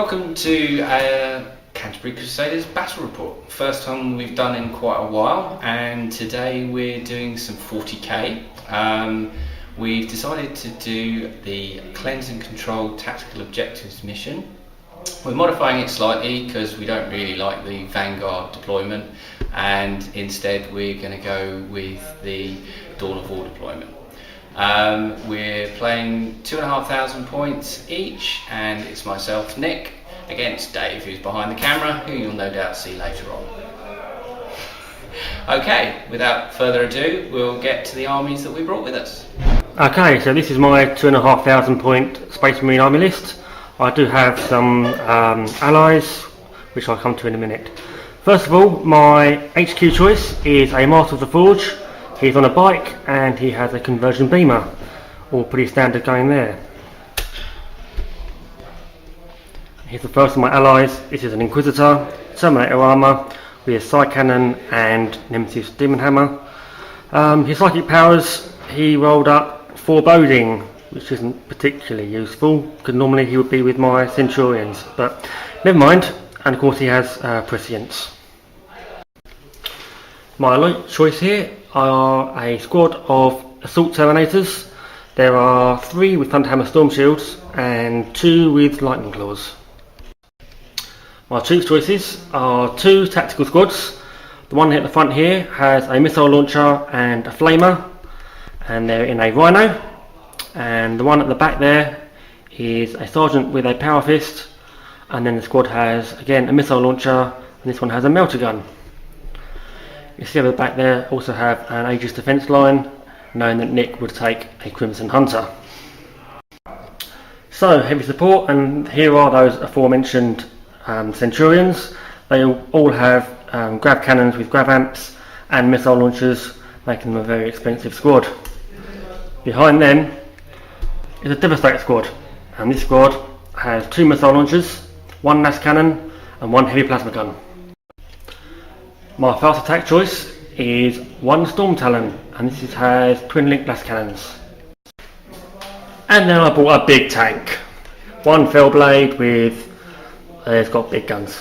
Welcome to Canterbury Crusaders Battle Report. First time we've done in quite a while, and today we're doing some 40k. We've decided to do the Cleanse and Control Tactical Objectives mission. We're modifying it slightly because we don't really like the Vanguard deployment, and instead we're going to go with the Dawn of War deployment. We're playing 2,500 points each, and it's myself, Nick, against Dave, who's behind the camera, who you'll no doubt see later on. Okay, without further ado, we'll get to the armies that we brought with us. Okay, so this is my 2,500 point Space Marine army list. I do have some allies, which I'll come to in a minute. First of all, my HQ choice is a Master of the Forge. He's on a bike and he has a conversion beamer, all pretty standard going there. Here's the first of my allies. This is an Inquisitor, Terminator armour with Side Cannon and Nemesis Demon Hammer. His psychic powers, he rolled up Foreboding, which isn't particularly useful because normally he would be with my Centurions, but never mind. And of course he has Prescience. My light choice here are a squad of Assault Terminators. There are 3 with Thunderhammer Storm Shields and 2 with Lightning Claws. My troops choices are 2 tactical squads. The one at the front here has a missile launcher and a flamer, and they're in a Rhino. And the one at the back there is a sergeant with a power fist, and then the squad has again a missile launcher, and this one has a melter gun. You see at the back there also have an Aegis defence line, knowing that Nick would take a Crimson Hunter. So heavy support, and here are those aforementioned Centurions. They all have grav cannons with grav amps and missile launchers, making them a very expensive squad. Behind them is a Devastator squad, and this squad has 2 missile launchers, 1 las cannon and 1 heavy plasma gun. My fast attack choice is 1 Storm Talon, and this has twin link las cannons. And then I bought a big tank, 1 Fellblade with it's got big guns.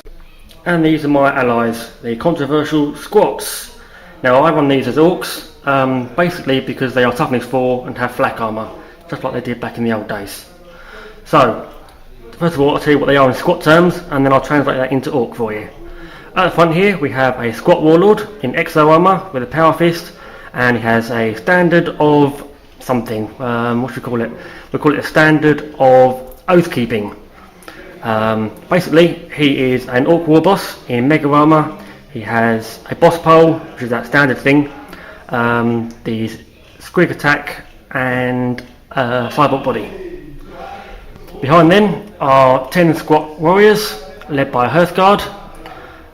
And these are my allies, the controversial Squats. Now I run these as orcs, basically because they are toughness 4 and have flak armour, just like they did back in the old days. So, first of all I'll tell you what they are in squat terms, and then I'll translate that into orc for you. At the front here we have a squat warlord in exo armour with a power fist, and he has a standard of something, what should we call it? We'll call it a standard of oath keeping. Basically he is an orc war boss in mega armour. He has a boss pole, which is that standard thing, the squig attack and firebolt body. Behind them are 10 squat warriors led by a Hearthguard,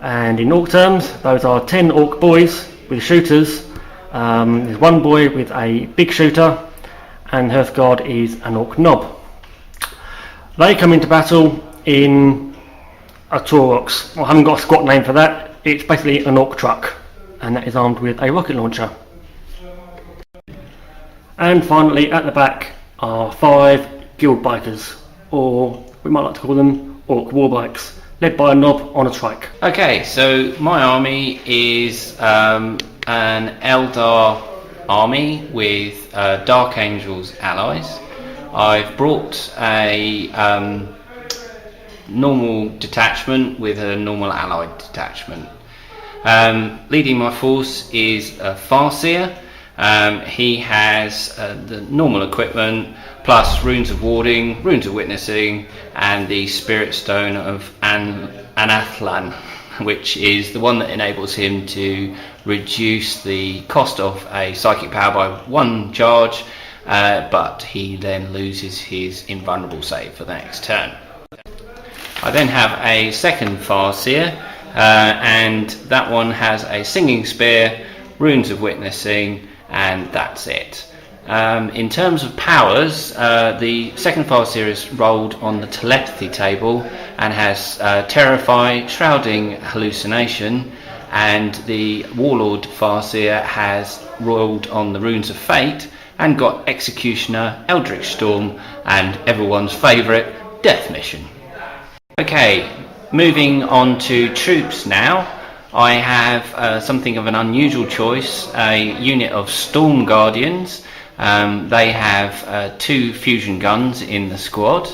and in orc terms those are 10 orc boys with shooters. There's 1 boy with a big shooter, and Hearthguard is an orc knob. They come into battle in a Taurox. I haven't got a squat name for that. It's basically an orc truck, and that is armed with a rocket launcher. And finally at the back are 5 guild bikers, or we might like to call them orc warbikes, led by a knob on a trike. Okay, so my army is an Eldar army with Dark Angels allies. I've brought a normal detachment with a normal allied detachment. Leading my force is a Farseer. He has the normal equipment plus runes of warding, runes of witnessing, and the spirit stone of Anathlan, which is the one that enables him to reduce the cost of a psychic power by 1 charge, but he then loses his invulnerable save for the next turn. I then have a second Farseer, and that one has a singing spear, runes of witnessing, and that's it. In terms of powers, the second Farseer is rolled on the telepathy table and has Terrify, Shrouding, Hallucination, and the Warlord Farseer has rolled on the Runes of Fate and got Executioner, Eldritch Storm, and everyone's favourite, Death Mission. Okay, moving on to troops now. I have something of an unusual choice, a unit of Storm Guardians. They have 2 fusion guns in the squad.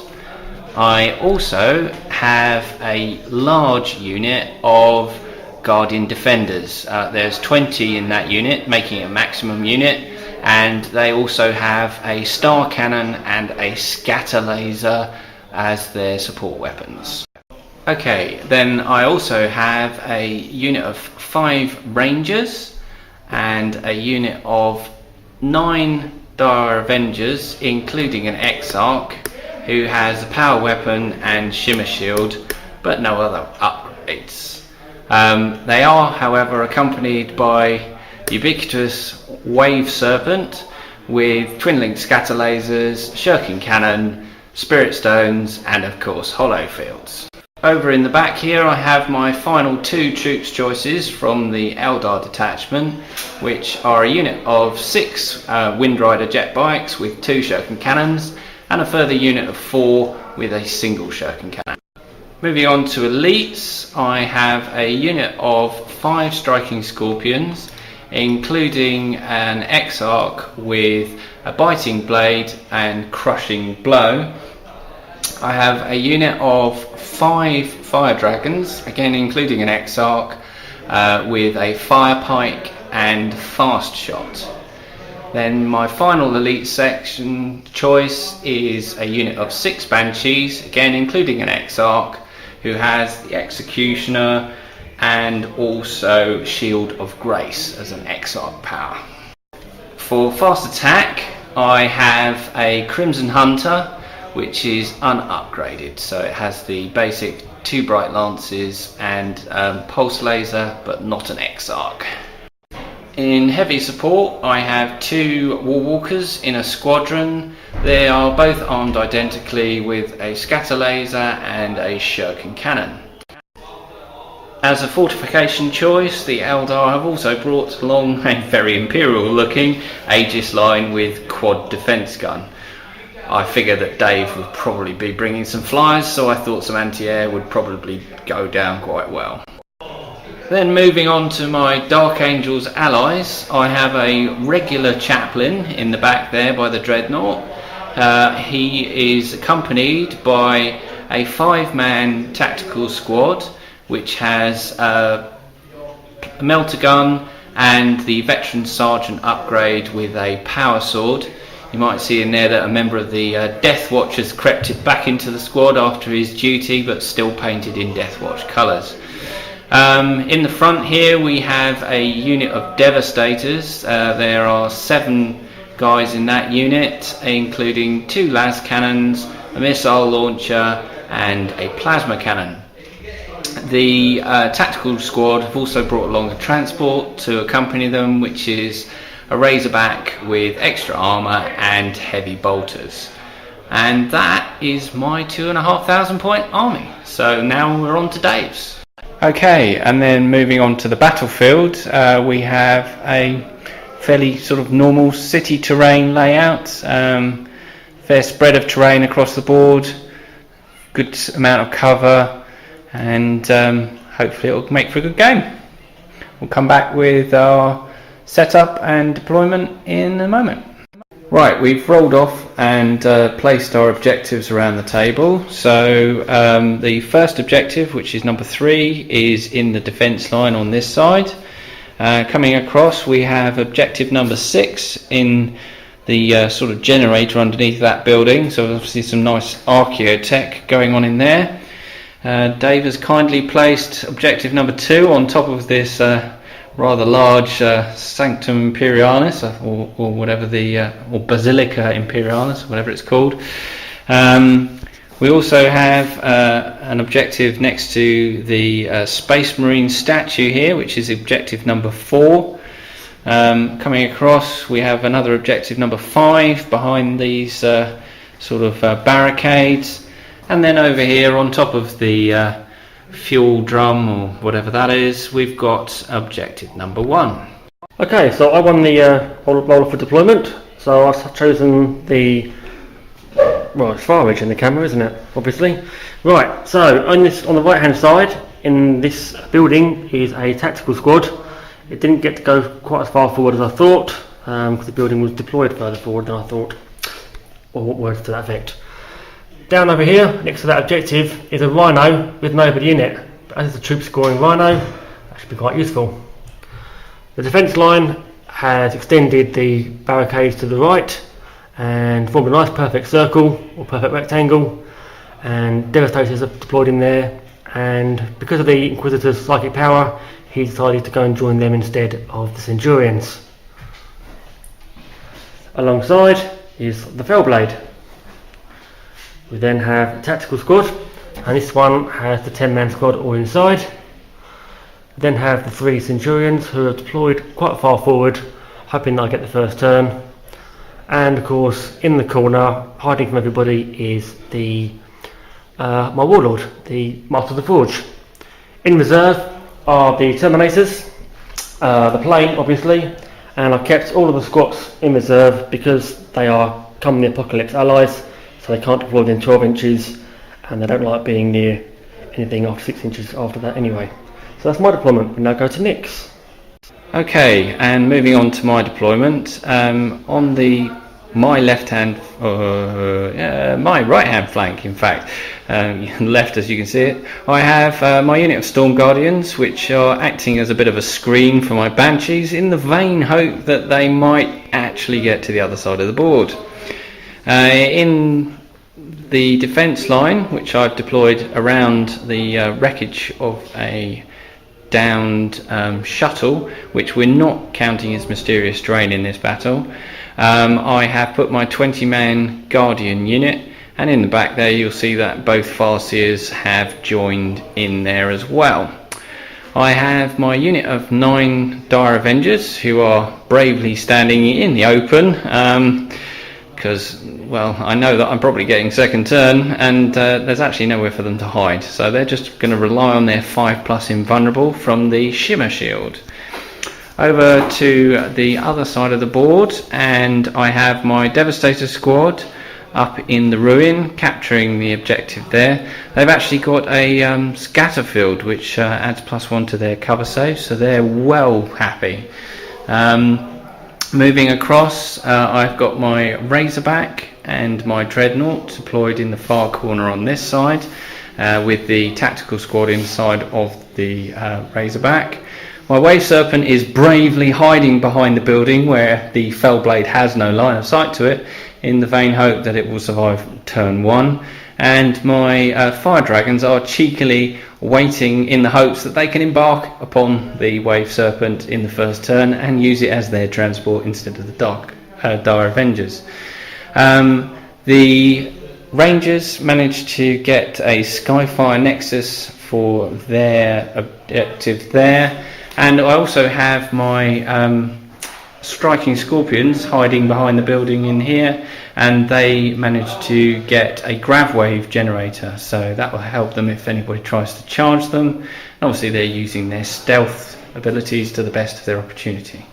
I also have a large unit of Guardian Defenders. There's 20 in that unit, making it a maximum unit, and they also have a Star Cannon and a Scatter Laser as their support weapons. Okay, then I also have a unit of 5 Rangers and a unit of 9 Dire Avengers, including an Exarch, who has a power weapon and shimmer shield, but no other upgrades. They are, however, accompanied by ubiquitous Wave Serpent with twin-linked scatter lasers, shirking cannon, spirit stones, and of course hollow fields. Over in the back here I have my final 2 troops choices from the Eldar detachment, which are a unit of 6 Windrider jet bikes with 2 shirking cannons, and a further unit of 4 with a single shirking cannon. Moving on to elites, I have a unit of 5 striking scorpions, including an Exarch with a biting blade and crushing blow. I have a unit of 5 fire dragons, again including an Exarch, with a fire pike and fast shot. Then my final elite section choice is a unit of 6 banshees, again including an Exarch, who has the executioner and also shield of grace as an Exarch power. For fast attack I have a Crimson Hunter, which is unupgraded, so it has the basic 2 bright lances and pulse laser, but not an Exarch. In heavy support I have 2 Warwalkers in a squadron. They are both armed identically with a scatter laser and a shirking cannon. As a fortification choice, the Eldar have also brought along a very imperial looking Aegis line with quad defence gun. I figured that Dave would probably be bringing some flyers, so I thought some anti-air would probably go down quite well. Then moving on to my Dark Angels allies, I have a regular chaplain in the back there by the Dreadnought. He is accompanied by a 5-man tactical squad, which has a melter gun and the veteran sergeant upgrade with a power sword. You might see in there that a member of the Death Watch has crept it back into the squad after his duty, but still painted in Death Watch colours. In the front here we have a unit of Devastators. There are 7 guys in that unit, including 2 las cannons, a missile launcher and a plasma cannon. The tactical squad have also brought along a transport to accompany them, which is a Razorback with extra armour and heavy bolters. And that is my 2,500 point army. So now we're on to Dave's. Okay, and then moving on to the battlefield, we have a fairly sort of normal city terrain layout. Fair spread of terrain across the board, good amount of cover, and hopefully it will make for a good game. We'll come back with our setup and deployment in a moment. Right, we've rolled off and placed our objectives around the table. So the first objective, which is number 3, is in the defence line on this side. Coming across we have objective number 6 in the sort of generator underneath that building, so obviously some nice archaeotech going on in there. Dave has kindly placed objective number 2 on top of this rather large Sanctum Imperialis, or whatever or Basilica Imperialis, whatever it's called. We also have an objective next to the Space Marine statue here, which is objective number 4. Coming across, we have another objective number 5 behind these sort of barricades, and then over here on top of the fuel drum or whatever that is, we've got objective number 1. Okay, so I won the roller for deployment, so I've chosen the well, it's far reaching the camera, isn't it? Obviously. Right, so on the right hand side in this building is a tactical squad. It didn't get to go quite as far forward as I thought, because the building was deployed further forward than I thought, or what words to that effect. Down over here, next to that objective, is a rhino with nobody in it. But as it's a troop scoring rhino, that should be quite useful. The defence line has extended the barricades to the right and formed a nice perfect circle or perfect rectangle, and Devastators are deployed in there, and because of the Inquisitor's psychic power, he decided to go and join them instead of the Centurions. Alongside is the Fellblade. We then have a tactical squad, and this one has the 10-man squad all inside. We then have the 3 Centurions who are deployed quite far forward, hoping they'll get the first turn. And of course, in the corner, hiding from everybody, is my Warlord, the Master of the Forge. In reserve are the Terminators, the plane obviously, and I've kept all of the squats in reserve because they are Come the Apocalypse allies, so they can't deploy within 12 inches, and they don't like being near anything after 6 inches after that anyway. So that's my deployment. We now go to Nick's. Okay, and moving on to my deployment, on my right hand flank, in fact, left as you can see it, I have my unit of Storm Guardians, which are acting as a bit of a screen for my Banshees in the vain hope that they might actually get to the other side of the board. In the defence line, which I've deployed around the wreckage of a downed shuttle, which we're not counting as mysterious terrain in this battle, I have put my 20-man Guardian unit, and in the back there you'll see that both Farseers have joined in there as well. I have my unit of 9 Dire Avengers who are bravely standing in the open, because well, I know that I'm probably getting second turn, and there's actually nowhere for them to hide, so they're just going to rely on their 5+ invulnerable from the Shimmer Shield. Over to the other side of the board, and I have my Devastator squad up in the ruin, capturing the objective there. They've actually got a scatter field, which adds +1 to their cover save, so they're well happy. Moving across, I've got my Razorback and my Dreadnought deployed in the far corner on this side, with the tactical squad inside of the Razorback. My Wave Serpent is bravely hiding behind the building where the Fellblade has no line of sight to it, in the vain hope that it will survive turn 1. And my Fire Dragons are cheekily waiting in the hopes that they can embark upon the Wave Serpent in the first turn and use it as their transport instead of the Dire Avengers. The Rangers managed to get a Skyfire Nexus for their objective there, and I also have my Striking Scorpions hiding behind the building in here, and they managed to get a Grav Wave generator, so that will help them if anybody tries to charge them. And obviously they're using their stealth abilities to the best of their opportunity.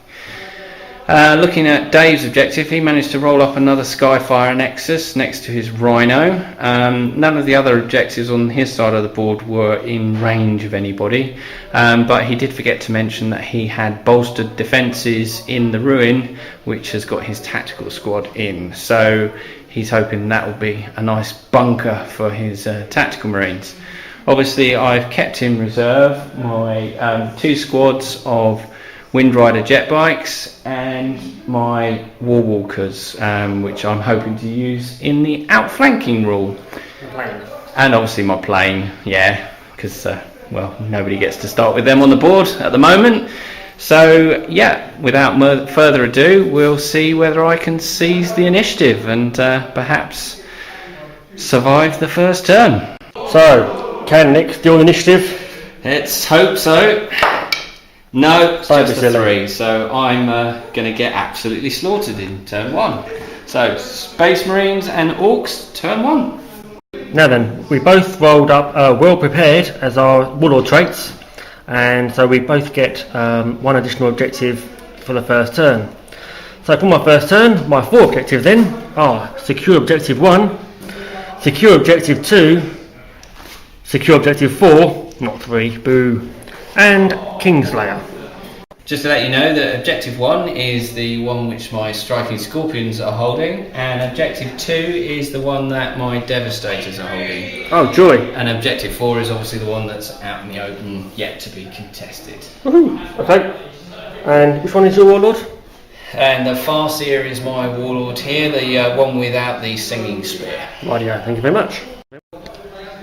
Looking at Dave's objective, he managed to roll up another Skyfire Nexus next to his Rhino. None of the other objectives on his side of the board were in range of anybody, but he did forget to mention that he had bolstered defences in the ruin, which has got his tactical squad in, so he's hoping that will be a nice bunker for his tactical marines. Obviously I've kept in reserve my 2 squads of Windrider jet bikes and my Warwalkers, which I'm hoping to use in the outflanking rule. And obviously my plane, yeah, because well, nobody gets to start with them on the board at the moment. So yeah, without further ado, we'll see whether I can seize the initiative and perhaps survive the first turn. So, can Nick steal the initiative? Let's hope so. No, it's just a 3, so I'm going to get absolutely slaughtered in turn 1. So, Space Marines and Orcs, turn 1. Now then, we both rolled up well prepared as our Warlord traits, and so we both get 1 additional objective for the first turn. So for my first turn, my 4 objectives then are secure objective 1, secure objective 2, secure objective 4, not 3, boo, and Kingslayer. Just to let you know that objective 1 is the one which my striking scorpions are holding, and objective 2 is the one that my devastators are holding. Oh, joy. And objective 4 is obviously the one that's out in the open, yet to be contested. Woohoo! Okay. And which one is your warlord? And the Farseer is my warlord here, the one without the singing spear. Rightio, thank you very much.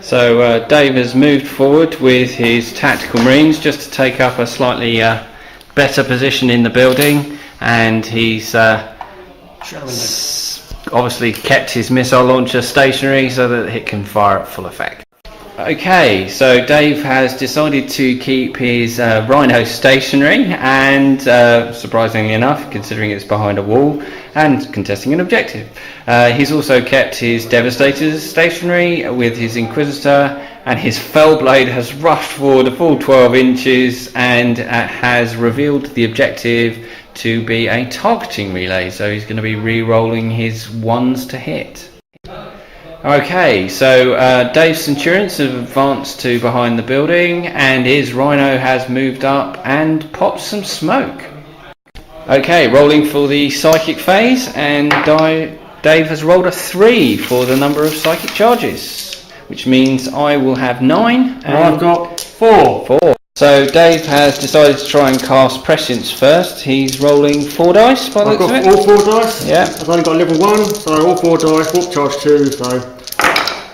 So Dave has moved forward with his tactical marines just to take up a slightly better position in the building, and he's obviously kept his missile launcher stationary so that it can fire at full effect. Okay, so Dave has decided to keep his Rhino stationary, and surprisingly enough, considering it's behind a wall and contesting an objective. He's also kept his Devastators stationary with his Inquisitor, and his Fellblade has rushed forward a full 12 inches and has revealed the objective to be a targeting relay, so he's going to be re-rolling his ones to hit. Okay, so Dave's Centurions have advanced to behind the building, and his Rhino has moved up and popped some smoke. Okay, rolling for the psychic phase, and Dave has rolled a 3 for the number of psychic charges, which means I will have 9. And I've got 4. 4. So Dave has decided to try and cast Prescience first. He's rolling 4 dice by the looks of it. I've got all 4 dice. Yeah. I've only got level 1, so all 4 dice, warp charge 2, so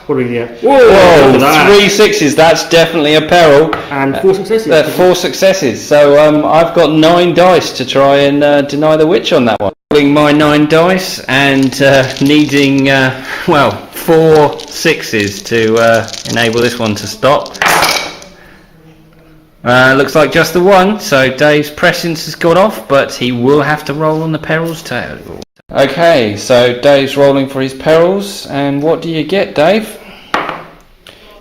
what do we get? Whoa, 3 6s, that's definitely a peril. And 4 successes. 4 successes, so I've got 9 dice to try and deny the witch on that one. Rolling my 9 dice and needing, 4 6s to enable this one to stop. Looks like just the one, so Dave's prescience has gone off, but he will have to roll on the perils table. Okay, so Dave's rolling for his perils, and what do you get, Dave?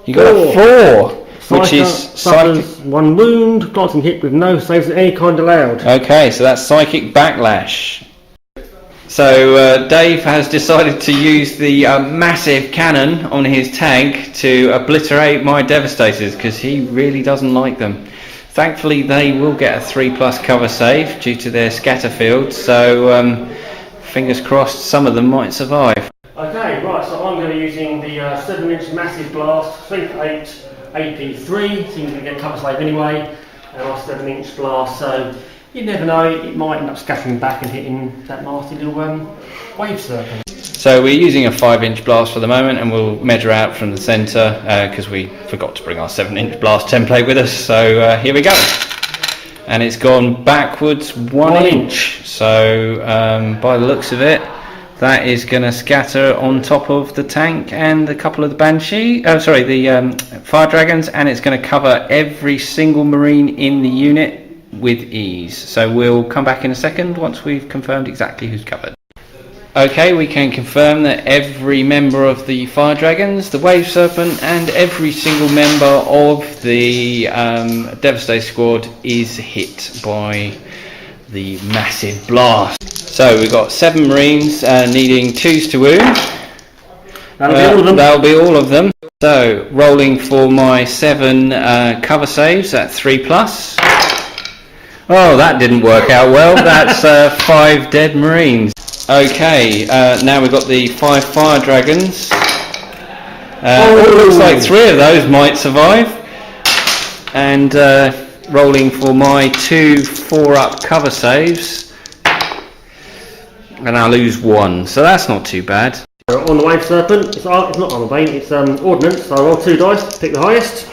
You got a 4, which is psychic. 1 wound, glancing hit with no saves of any kind allowed. Okay, so that's psychic backlash. So Dave has decided to use the massive cannon on his tank to obliterate my Devastators, because he really doesn't like them. Thankfully they will get a 3+ cover save due to their scatter field, so fingers crossed some of them might survive. Okay, right, so I'm going to be using the 7-inch massive blast, strength 8, AP3, seems to get cover save anyway, and our 7-inch blast, so you never know, it might end up scattering back and hitting that nasty little wave serpent. So we're using a 5-inch blast for the moment, and we'll measure out from the centre because we forgot to bring our 7-inch blast template with us, so here we go. And it's gone backwards 1 inch, so by the looks of it, that is going to scatter on top of the tank and a couple of the the fire dragons, and it's going to cover every single marine in the unit with ease. So we'll come back in a second once we've confirmed exactly who's covered. Okay, we can confirm that every member of the Fire Dragons, the Wave Serpent, and every single member of the Devastator squad is hit by the massive blast. So we've got 7 Marines needing 2s to wound. That'll be all of them. That'll be all of them. So rolling for my 7 cover saves at 3+. Oh, that didn't work out well. That's 5 dead Marines. Okay, now we've got the 5 Fire Dragons. Looks like 3 of those might survive. And rolling for my 2 4-up cover saves. And I lose 1, so that's not too bad. On the Wave Serpent, it's not Armor Bane, it's Ordnance, so I roll 2 dice, pick the highest.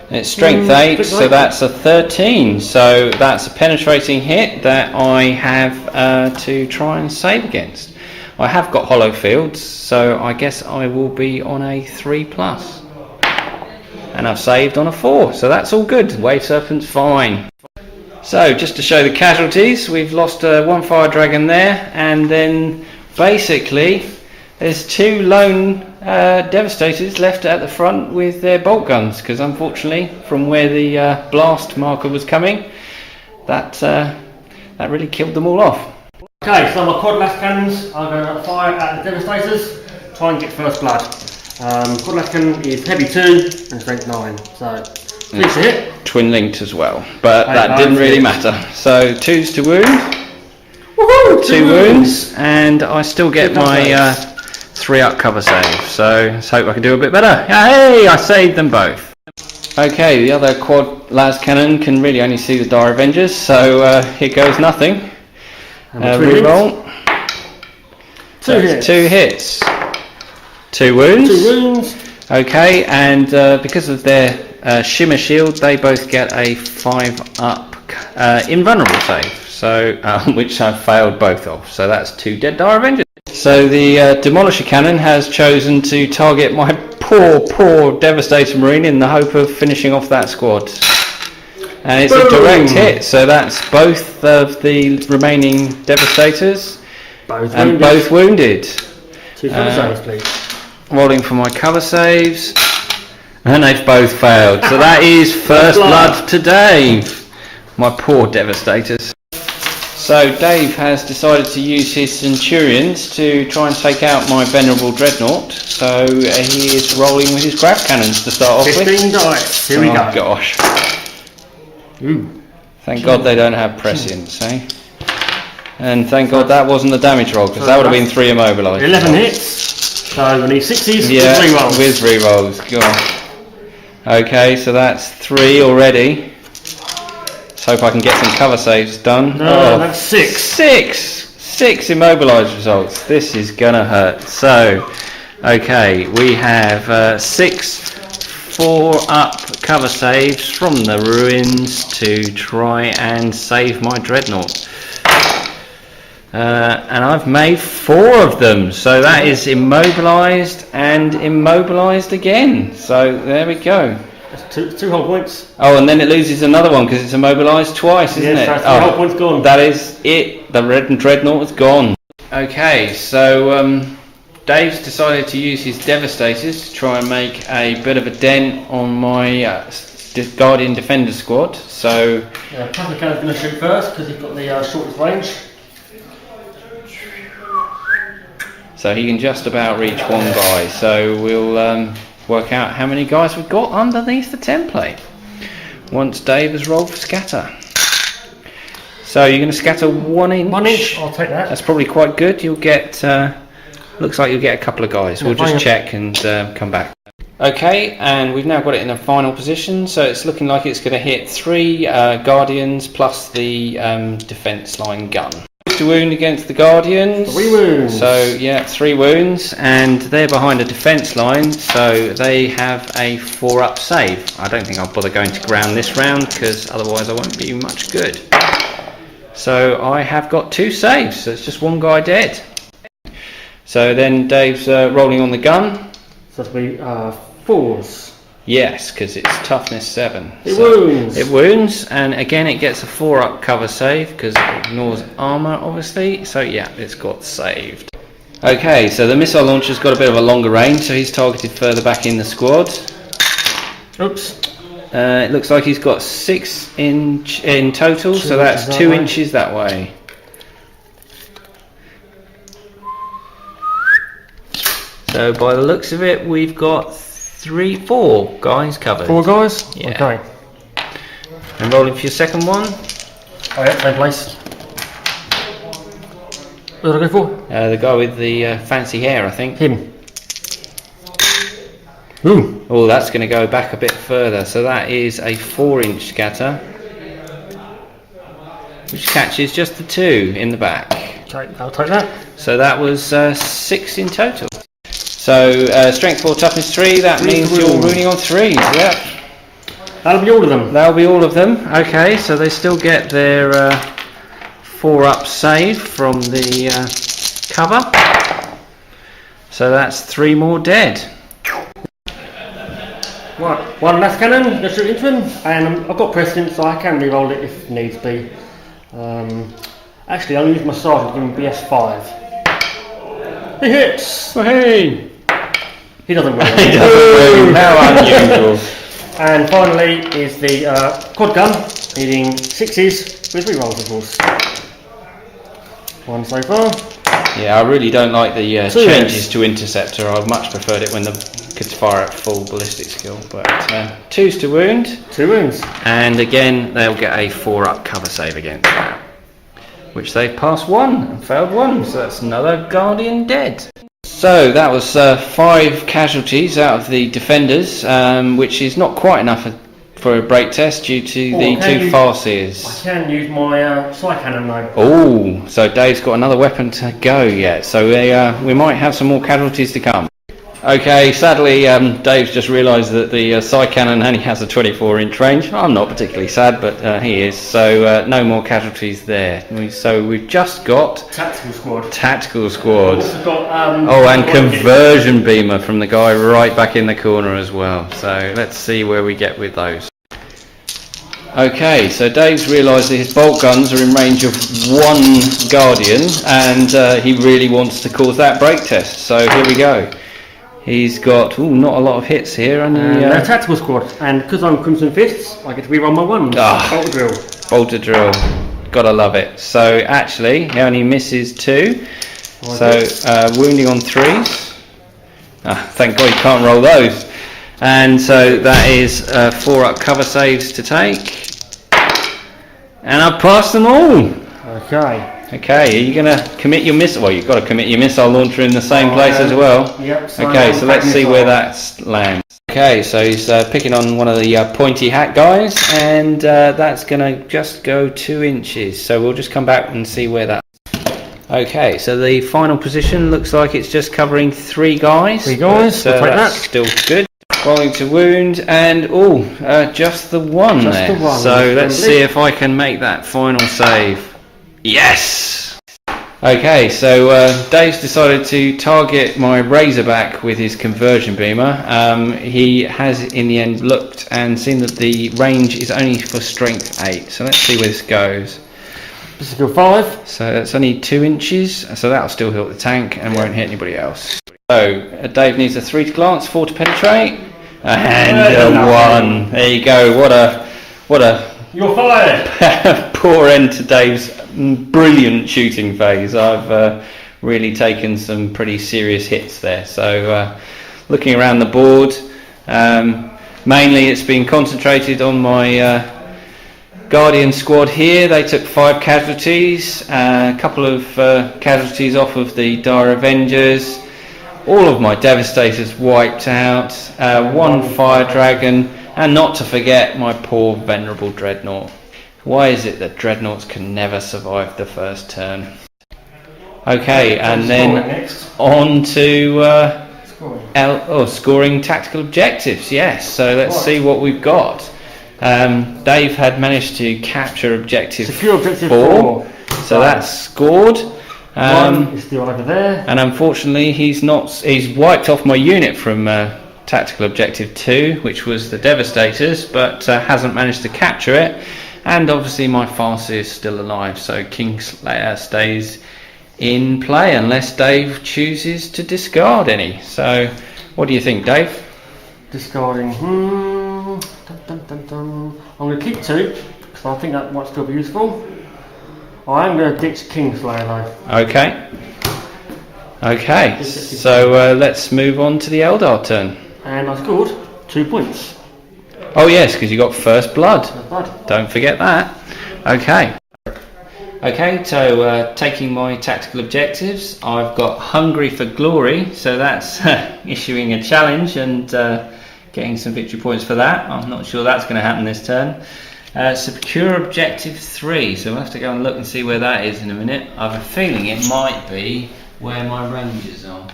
It's strength 8, so that's a 13, so that's a penetrating hit that I have to try and save against. I have got hollow fields, so I guess I will be on a 3+. And I've saved on a 4, so that's all good. Wave Serpent's fine. So just to show the casualties, we've lost 1 Fire Dragon there, and then basically there's 2 lone Devastators left at the front with their bolt guns, because unfortunately from where the blast marker was coming, that really killed them all off. Okay, so my quad blast cannons are going to fire at the Devastators. try and get first blood. Quadlacan is heavy 2 and strength 9, so please hit. Twin linked as well, but that didn't really matter. So 2s to wound. Woohoo! 2 wounds, and I still get my 3 up cover save. So let's hope I can do a bit better. Hey, I saved them both. Okay, the other quad las cannon can really only see the Dire Avengers, so here goes nothing. Reroll. 2 hits. 2 hits. 2 wounds. 2 wounds. Okay, and because of their shimmer shield, they both get a 5 up invulnerable save. So which I failed both of. So that's 2 dead Dire Avengers. So the Demolisher Cannon has chosen to target my poor Devastator Marine in the hope of finishing off that squad. And it's a direct hit, so that's both of the remaining Devastators. Both wounded. 2 cover saves, please. Rolling for my cover saves. And they've both failed. So that is first blood to Dave. My poor Devastators. So Dave has decided to use his Centurions to try and take out my Venerable Dreadnought. So he is rolling with his grab cannons to start off with. 15 dice. Here we go. Oh gosh. Ooh. Thank God they don't have prescience, eh? And thank God that wasn't the damage roll, because that would have been 3 immobilised. 11 hits. So we need 6s with 3 rolls. With rerolls. Okay, so that's 3 already. Let's hope I can get some cover saves done. No, that's 6. 6 immobilised results. This is gonna hurt. So, okay, we have 6 4-up cover saves from the ruins to try and save my Dreadnought. And I've made 4 of them, so that is immobilised and immobilised again. So there we go. That's 2 whole points. Oh, and then it loses another one because it's immobilised twice, isn't it? Yes, 3 whole points gone. That is it. The red and Dreadnought is gone. Okay, so Dave's decided to use his Devastators to try and make a bit of a dent on my Guardian Defender squad. So Quadlacan's going to shoot first because he's got the shortest range. So he can just about reach one guy. So we'll work out how many guys we've got underneath the template once Dave has rolled for scatter. So you're going to scatter 1 inch. 1 inch, I'll take that. That's probably quite good. You'll get, looks like you'll get a couple of guys. We'll just check and come back. Okay, and we've now got it in a final position. So it's looking like it's going to hit 3 Guardians plus the defence line gun. To wound against the Guardians. 3 wounds. So yeah, 3 wounds, and they're behind a defence line, so they have a 4-up save. I don't think I'll bother going to ground this round because otherwise I won't be much good. So I have got 2 saves, so it's just 1 guy dead. So then Dave's rolling on the gun. So that'll be 4s. Yes, because it's toughness 7. It wounds. It wounds, and again it gets a 4-up cover save because it ignores armour, obviously. So yeah, it's got saved. Okay, so the missile launcher's got a bit of a longer range, so he's targeted further back in the squad. Oops. It looks like he's got 6 in total, so that's 2 inches that way. So by the looks of it, we've got 4 guys covered. 4 guys? Yeah. Okay. And rolling for your second one. Oh yeah, same place. What did I go for? The guy with the fancy hair, I think. Him. Ooh. Oh, that's going to go back a bit further. So that is a 4-inch scatter, which catches just the 2 in the back. Okay, I'll take that. So that was 6 in total. So strength 4, toughness 3. That means you're ruining on 3s. Yep. That'll be all of them. That'll be all of them. Okay, so they still get their 4-up save from the cover. So that's 3 more dead. Right, 1 last cannon, let's shoot into him, and I've got precedence so I can re-roll it if needs be. Actually, I'll use my sergeant to give him BS5. He hits! Oh, hey! He doesn't win. He doesn't win. How unusual. And finally is the quad gun, needing 6s with re-rolls of course. 1 so far. Yeah, I really don't like the Two changes hits. to Interceptor. I much preferred it when the could fire at full ballistic skill. But 2s to wound. 2 wounds. And again, they'll get a 4-up cover save against that, which they passed 1 and failed 1. So that's another Guardian dead. So that was 5 casualties out of the defenders, which is not quite enough for a break test due to the 2 Farseers. I can use my Psy Cannon though. Oh, so Dave's got another weapon to go yet. So we might have some more casualties to come. Okay, sadly, Dave's just realised that the Psy Cannon only has a 24-inch range. I'm not particularly sad, but he is. So no more casualties there. So we've just got Tactical Squad. Tactical Squad. Also got, And Conversion Beamer from the guy right back in the corner as well. So let's see where we get with those. Okay, so Dave's realised that his bolt guns are in range of 1 Guardian, and he really wants to cause that break test. So here we go. He's got not a lot of hits here, and they're Tactical Squad, and because I'm Crimson Fists, I get to rerun my 1s. Bolter Drill. Bolter Drill. Gotta love it. So actually, he only misses 2. So wounding on 3s. Thank God you can't roll those. And so that is 4-up cover saves to take. And I've passed them all. Okay, are you going to commit your missile? Well, you've got to commit your missile launcher in the same place as well. Yep. Okay, so let's see where that lands. Okay, so he's picking on one of the pointy hat guys, and that's going to just go 2 inches. So we'll just come back and see where that... Okay, so the final position looks like it's just covering 3 guys. 3 guys, but, that's still good. Rolling to wound, and just the 1 just there. The 1. So let's see if I can make that final save. Yes! Okay, so Dave's decided to target my Razorback with his Conversion Beamer. He has in the end looked and seen that the range is only for strength 8. So let's see where this goes. Physical 5. So that's only 2 inches, so that'll still hit the tank and won't hit anybody else. So Dave needs a 3 to glance, 4 to penetrate, and a 1. There you go. What a You're fired. poor end to Dave's brilliant shooting phase. I've really taken some pretty serious hits there. So looking around the board, mainly it's been concentrated on my Guardian squad here. They took 5 casualties, a couple of casualties off of the Dire Avengers. All of my Devastators wiped out, 1 Fire Dragon, and not to forget my poor Venerable Dreadnought. Why is it that Dreadnoughts can never survive the first turn? Okay, and then on to scoring tactical objectives. Yes, so let's see what we've got. Dave had managed to capture objective Secure objective 4, so that's scored. 1 is still over there, and unfortunately he's wiped off my unit from tactical objective 2, which was the Devastators, but hasn't managed to capture it. And obviously my Farseer is still alive, so Kingslayer stays in play unless Dave chooses to discard any. So what do you think, Dave? Discarding. I'm going to keep 2 because I think that might still be useful. I am going to ditch Kingslayer though. Okay, so let's move on to the Eldar turn. And I scored 2 points. Oh yes, because you got first blood. Blood. Don't forget that. Okay, so taking my tactical objectives, I've got Hungry for Glory, so that's issuing a challenge and getting some victory points for that. I'm not sure that's going to happen this turn. Secure objective 3, so we'll have to go and look and see where that is in a minute. I have a feeling it might be where my Rangers are.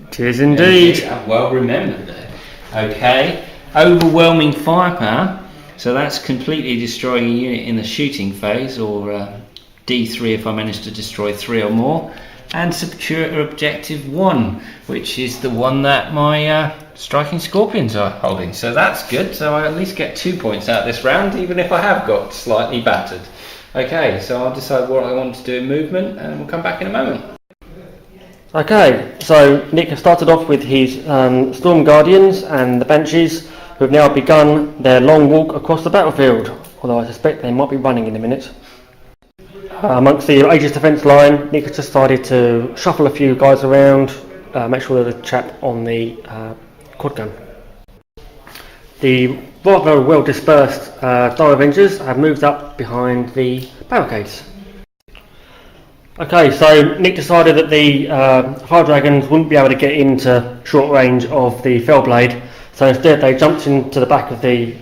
It is indeed. Well remembered there. Okay, overwhelming firepower, so that's completely destroying a unit in the shooting phase, or D3 if I manage to destroy 3 or more. And secure objective 1, which is the one that my striking scorpions are holding. So that's good, so I at least get 2 points out this round, even if I have got slightly battered. Okay, so I'll decide what I want to do in movement, and we'll come back in a moment. Okay, so Nick has started off with his Storm Guardians and the Banshees, who have now begun their long walk across the battlefield, although I suspect they might be running in a minute. Amongst the Aegis defence line, Nick has decided to shuffle a few guys around, make sure there's a chap on the quad gun. The rather well dispersed Dire Avengers have moved up behind the barricades. Okay, so Nick decided that the Fire Dragons wouldn't be able to get into short range of the Fellblade, so instead they jumped into the back of the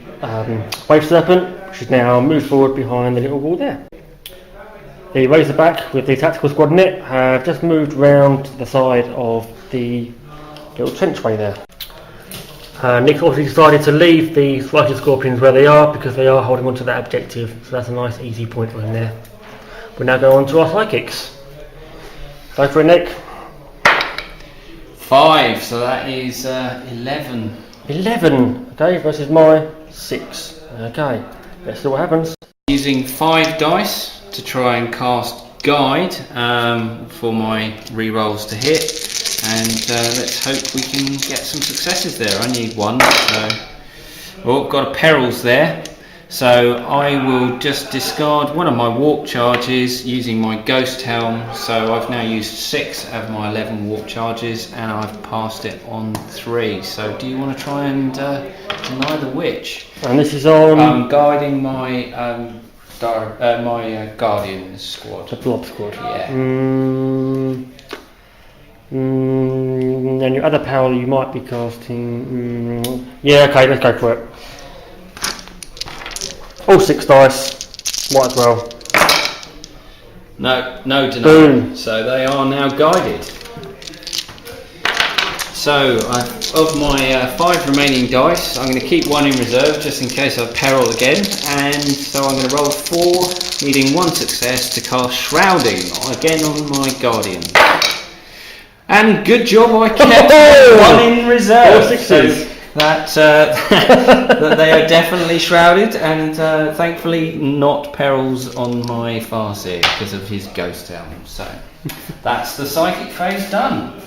Wave Serpent, which is now moved forward behind the little wall there. The Razorback with the tactical squad in it have just moved round the side of the little trenchway there. Nick obviously decided to leave the Slighted Scorpions where they are because they are holding on to that objective, so that's a nice easy point for him there. We now go on to our psychics. Go for it, Nick. 5, so that is 11. 11, okay, versus my 6. Okay, let's see what happens. Using 5 dice to try and cast Guide for my rerolls to hit, and let's hope we can get some successes there. I need 1, so... Oh, got a Perils there. So I will just discard one of my warp charges using my Ghost Helm. So I've now used 6 of my 11 warp charges and I've passed it on 3. So do you want to try and deny the witch? And this is on... I'm guiding my Guardian squad. The Blob squad. Yeah. And your other power you might be casting... yeah, okay, let's go for it. All 6 dice, might as well. No denial. Boom. So they are now guided. So of my 5 remaining dice, I'm going to keep 1 in reserve just in case I peril again. And so I'm going to roll 4, needing 1 success to cast Shrouding again on my Guardian. And good job I kept 1 in reserve. 4 sixes. That they are definitely shrouded, and thankfully not Perils on my Farseer because of his Ghost Helm. So that's the psychic phase done.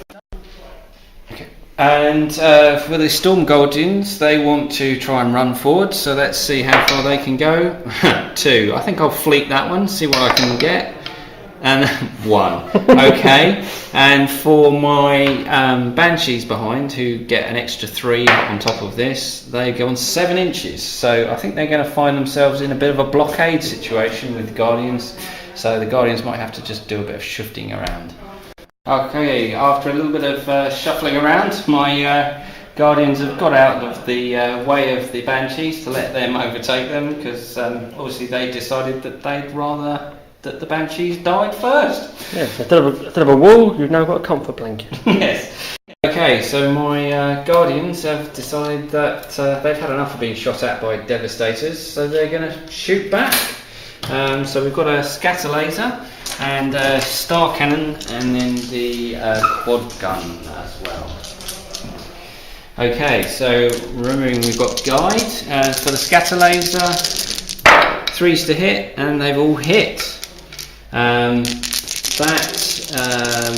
Okay. And for the Storm Guardians, they want to try and run forward, so let's see how far they can go. 2. I think I'll fleet that one, see what I can get. And 1. Okay. And for my Banshees behind, who get an extra 3 on top of this, they go on 7 inches. So I think they're going to find themselves in a bit of a blockade situation with Guardians. So the Guardians might have to just do a bit of shifting around. Okay, after a little bit of shuffling around, my Guardians have got out of the way of the Banshees to let them overtake them, because obviously they decided that they'd rather that the Banshees died first. Yes, instead of a wall, you've now got a comfort blanket. Yes. Okay, so my Guardians have decided that they've had enough of being shot at by Devastators, so they're going to shoot back. So we've got a Scatter Laser and a Star Cannon, and then the Quad Gun as well. Okay, so remembering we've got Guide. For the Scatter Laser, 3s to hit, and they've all hit. That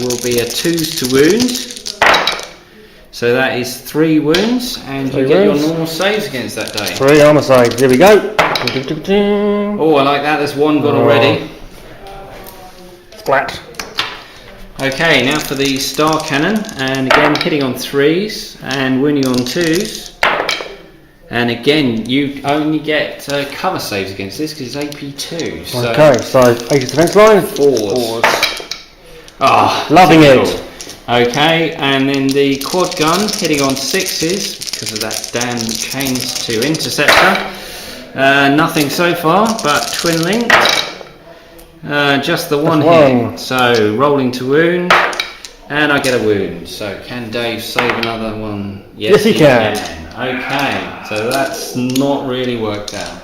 will be a 2s to wound. So that is 3 wounds, and you get your normal saves against that day. 3 armor saves, here we go. Oh, I like that, there's 1 gone already. Splat. Okay, now for the Star Cannon, and again hitting on 3s and wounding on 2s. And again, you only get cover saves against this because it's AP2. So okay, so Aegis defense line. 4s. Ah, loving typical. it. Okay, and then the Quad Gun hitting on 6s because of that damn chains to interceptor. Nothing so far, but twin linked. Just the one hit. So rolling to wound, and I get a wound. So can Dave save another one? Yes, he can. Okay, so that's not really worked out.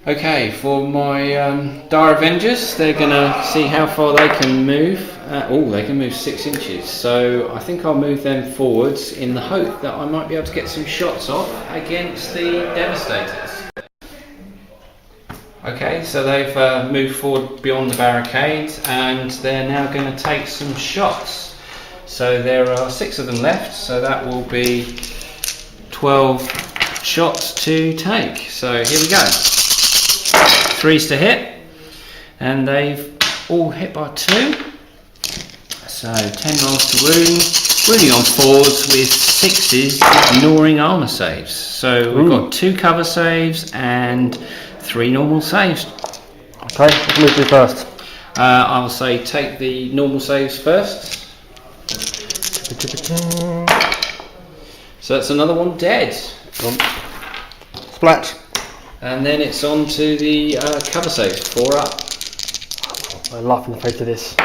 Okay, for my Dire Avengers, they're going to see how far they can move. They can move 6 inches. So I think I'll move them forwards in the hope that I might be able to get some shots off against the Devastators. Okay, so they've moved forward beyond the barricades, and they're now going to take some shots. So there are 6 of them left, so that will be 12 shots to take. So here we go. 3s to hit, and they've all hit by 2. So 10 rolls to wound, wounding on 4s with 6s, ignoring armour saves. So we've got 2 cover saves and 3 normal saves. Okay, let's move to first. I'll say take the normal saves first. So that's another one dead. Splat. And then it's on to the cover saves, 4 up. I laugh in the face of this.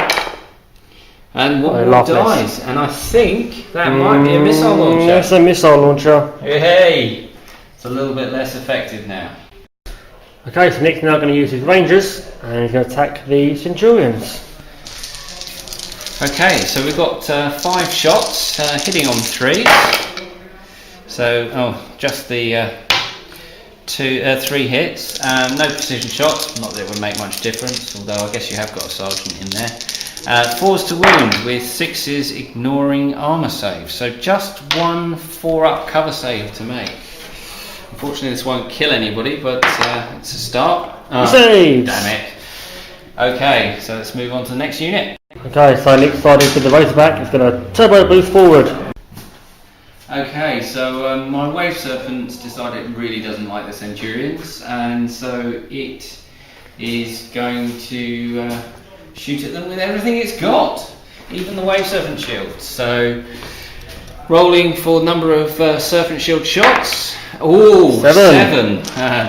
And one more dies, and I think that might be a missile launcher. That's a missile launcher. Hey! It's a little bit less effective now. Okay, so Nick's now going to use his Rangers, and he's going to attack the Centurions. Okay, so we've got 5 shots, hitting on 3s. So, just the 3 hits. No precision shots, not that it would make much difference, although I guess you have got a sergeant in there. 4s to wound with 6s ignoring armour save. So just 1 4-up cover save to make. Unfortunately this won't kill anybody, but it's a start. Saves! Damn it. Okay, so let's move on to the next unit. Okay, so Nick started with the Razorback. It's going to turbo boost forward. Okay, so my Wave Serpent decided it really doesn't like the Centurions, and so it is going to shoot at them with everything it's got, even the Wave Serpent shield. So, rolling for number of Serpent shield shots. Oh, 7.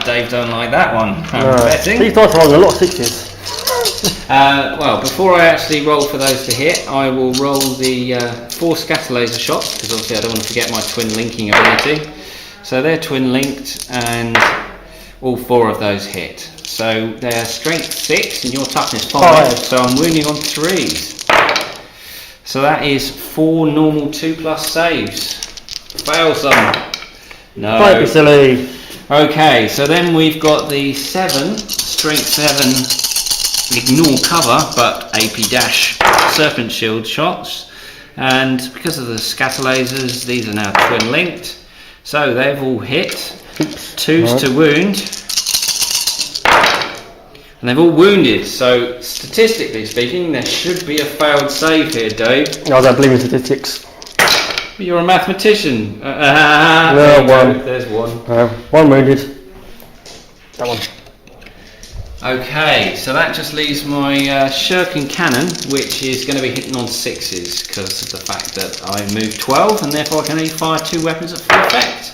Dave don't like that one, I'm betting. He starts rolling a lot of 6s. Well, before I actually roll for those to hit, I will roll the 4 scatter laser shots, because obviously I don't want to forget my twin linking ability. So they're twin linked, and all 4 of those hit. So they're strength 6 and your toughness 5. So I'm wounding on 3s. So that is 4 normal 2+ saves. Fail some. No. Don't be silly. Okay, so then we've got the 7, strength 7, ignore cover, but AP dash serpent shield shots. And because of the scatter lasers, these are now twin linked. So they've all hit. 2s to wound. And they've all wounded, so statistically speaking, there should be a failed save here, Dave. I don't believe in statistics. But you're a mathematician. Well, there's 1. 1 wounded. That one. Okay, so that just leaves my Shuriken Cannon, which is going to be hitting on 6s because of the fact that I moved 12 and therefore I can only fire 2 weapons at full effect.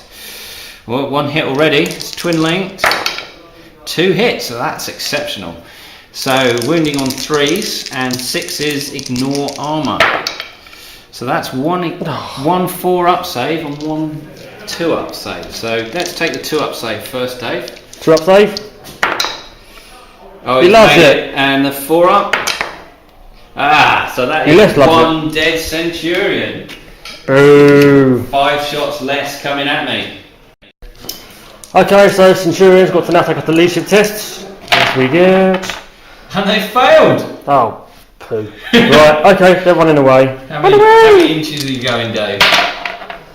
Well, 1 hit already, it's twin linked. 2 hits, so that's exceptional. So wounding on 3s and 6s ignore armour. So that's 1 4-up save and 1 2-up save. So let's take the 2-up save first, Dave. 2-up save? Oh, he loves it. And the 4-up. So that is 1 dead Centurion. Ooh. 5 shots less coming at me. Okay, so Centurions got to now take off the leadership tests. Yes, we get. And they failed! Oh, poo. Right, okay, they're running away. How many inches are you going, Dave?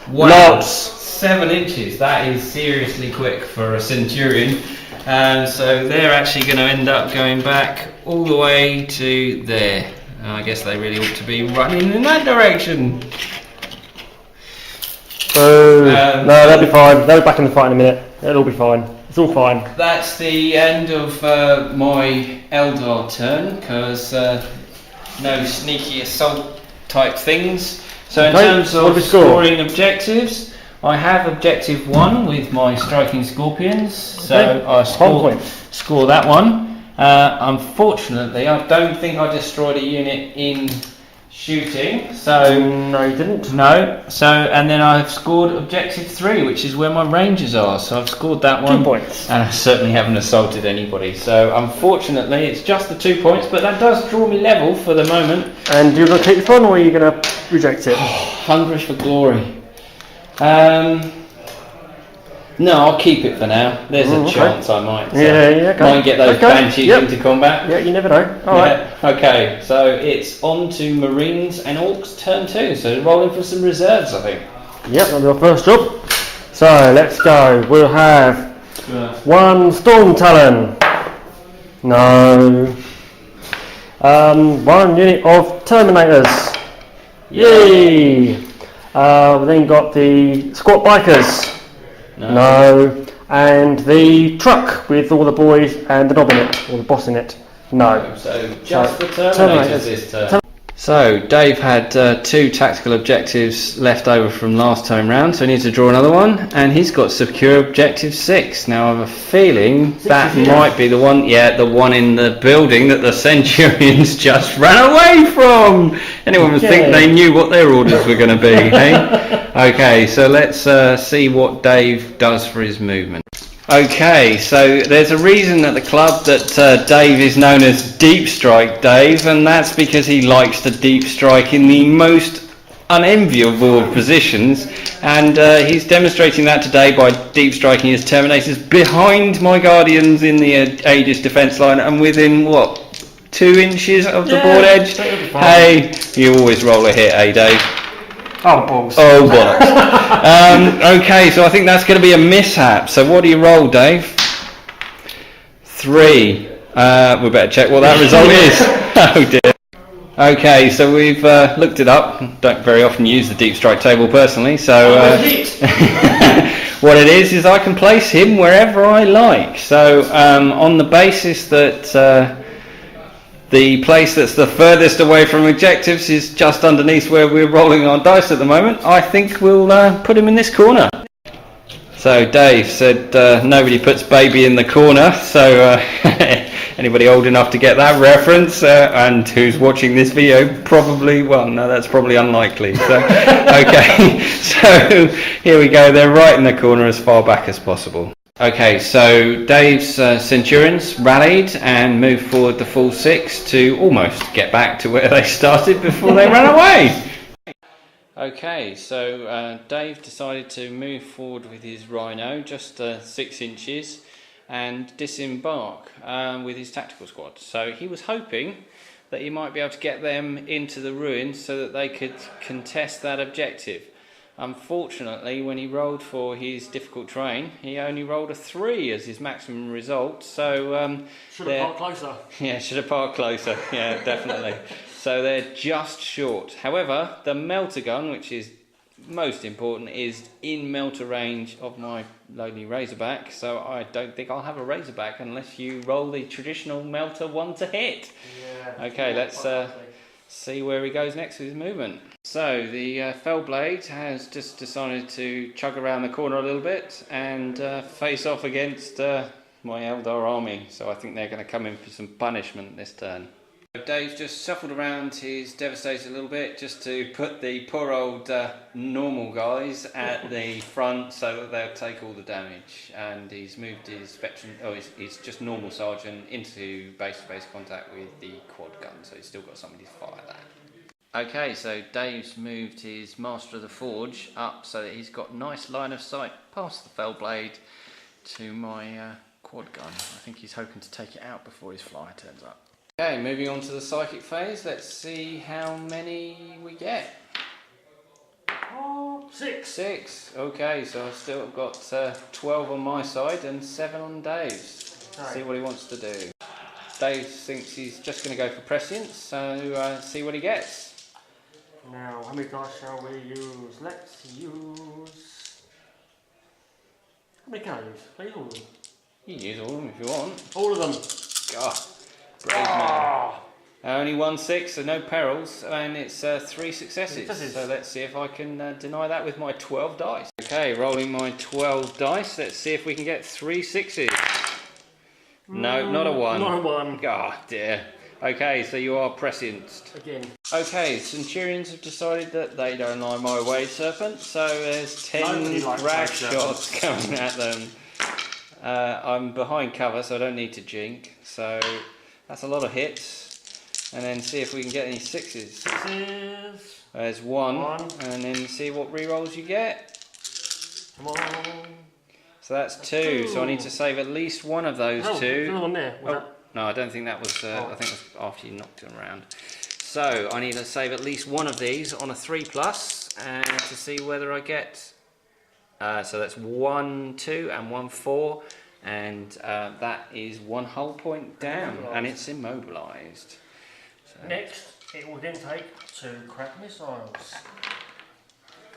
Wow. Lots. 7 inches. That is seriously quick for a Centurion. And so they're actually going to end up going back all the way to there. I guess they really ought to be running in that direction. No, they'll be fine. They'll be back in the fight in a minute. It'll all be fine. It's all fine. That's the end of my Eldar turn, because no sneaky assault type things. So in terms of scoring objectives, I have objective 1 with my striking scorpions. So I score that one. Unfortunately, I don't think I destroyed a unit in shooting. So no, you didn't. No. So and then I've scored objective 3, which is where my rangers are. So I've scored that one. 2 points. And I certainly haven't assaulted anybody. So unfortunately, it's just the 2 points, but that does draw me level for the moment. And you're going to keep this one, or are you going to reject it? Hungry for glory. No, I'll keep it for now. There's a chance I might. Might get those banshees into combat. Yeah, you never know. Alright. Okay, so it's on to Marines and Orcs turn 2. So rolling for some reserves, I think. Yep, that'll be our first job. So let's go. We'll have 1 Storm Talon. No. 1 unit of Terminators. Yay! We then got the squat bikers. No. And the truck with all the boys and the knob in it, or the boss in it. No. So just the Terminators this turn. So Dave had 2 tactical objectives left over from last time round, so he needs to draw another one, and he's got secure objective 6. Now I have a feeling that might be the one, the one in the building that the Centurions just ran away from. Anyone would think they knew what their orders were going to be, eh? Okay, so let's see what Dave does for his movement. Okay, so there's a reason at the club that Dave is known as Deepstrike Dave, and that's because he likes to deep strike in the most unenviable of positions, and he's demonstrating that today by deep striking his Terminators behind my Guardians in the Aegis defence line and within, 2 inches of the board edge? Hey, you always roll a hit, eh Dave? Oh, balls. Oh, bollocks. Okay, so I think that's going to be a mishap. So what do you roll, Dave? 3. We better check what that result is. Oh, dear. Okay, so we've looked it up. Don't very often use the deep strike table personally, so what it is I can place him wherever I like. So on the basis that the place that's the furthest away from objectives is just underneath where we're rolling our dice at the moment, I think we'll put him in this corner. So Dave said nobody puts baby in the corner, so anybody old enough to get that reference and who's watching this video probably, no, that's probably unlikely. So, okay, so here we go, they're right in the corner as far back as possible. Okay, so Dave's Centurions rallied and moved forward the full 6 to almost get back to where they started before they ran away. Okay, so Dave decided to move forward with his Rhino just 6 inches and disembark with his tactical squad. So he was hoping that he might be able to get them into the ruins so that they could contest that objective. Unfortunately, when he rolled for his difficult terrain, he only rolled a 3 as his maximum result. So should have parked closer. Yeah, should have parked closer. Yeah, definitely. So they're just short. However, the melter gun, which is most important, is in melter range of my lowly Razorback. So I don't think I'll have a Razorback unless you roll the traditional melter 1 to hit. Yeah. Okay, let's see where he goes next with his movement. So the Fellblade has just decided to chug around the corner a little bit and face off against my Eldar army. So I think they're going to come in for some punishment this turn. Dave's just shuffled around his Devastator a little bit just to put the poor old normal guys at the front so that they'll take all the damage, and he's moved his veteran, he's just normal sergeant into base-to-base contact with the quad gun, so he's still got somebody to fire that. Okay, so Dave's moved his Master of the Forge up so that he's got nice line of sight past the Fellblade to my quad gun. I think he's hoping to take it out before his flyer turns up. Okay, moving on to the psychic phase, let's see how many we get. 6. 6, okay, so I've still got 12 on my side and 7 on Dave's. See what he wants to do. Dave thinks he's just going to go for prescience, so see what he gets. Now, how many dice shall we use? Let's use... How many can I use? Can I use all of them? You can use all of them if you want. All of them? God. Brave man. Only 1 6, so no perils, and it's 3 successes. So let's see if I can deny that with my 12 dice. Okay, rolling my 12 dice. Let's see if we can get 3 6s. No, not a 1. Not a 1. Oh dear. Okay, so you are prescienced. Again. Okay, Centurions have decided that they don't like my Wade Serpent, so there's 10 rag shots coming at them. I'm behind cover, so I don't need to jink. So that's a lot of hits. And then see if we can get any 6s. 6s. There's 1. And then see what rerolls you get. Come on. So that's 2. So I need to save at least one of those 2. There's another one there. No, I don't think that was. I think it was after you knocked them around. So I need to save at least one of these on a 3+, and to see whether I get. So that's 1 2 and 1 4, and that is 1 hull point down, and it's immobilised. So. Next, it will then take 2 crack missiles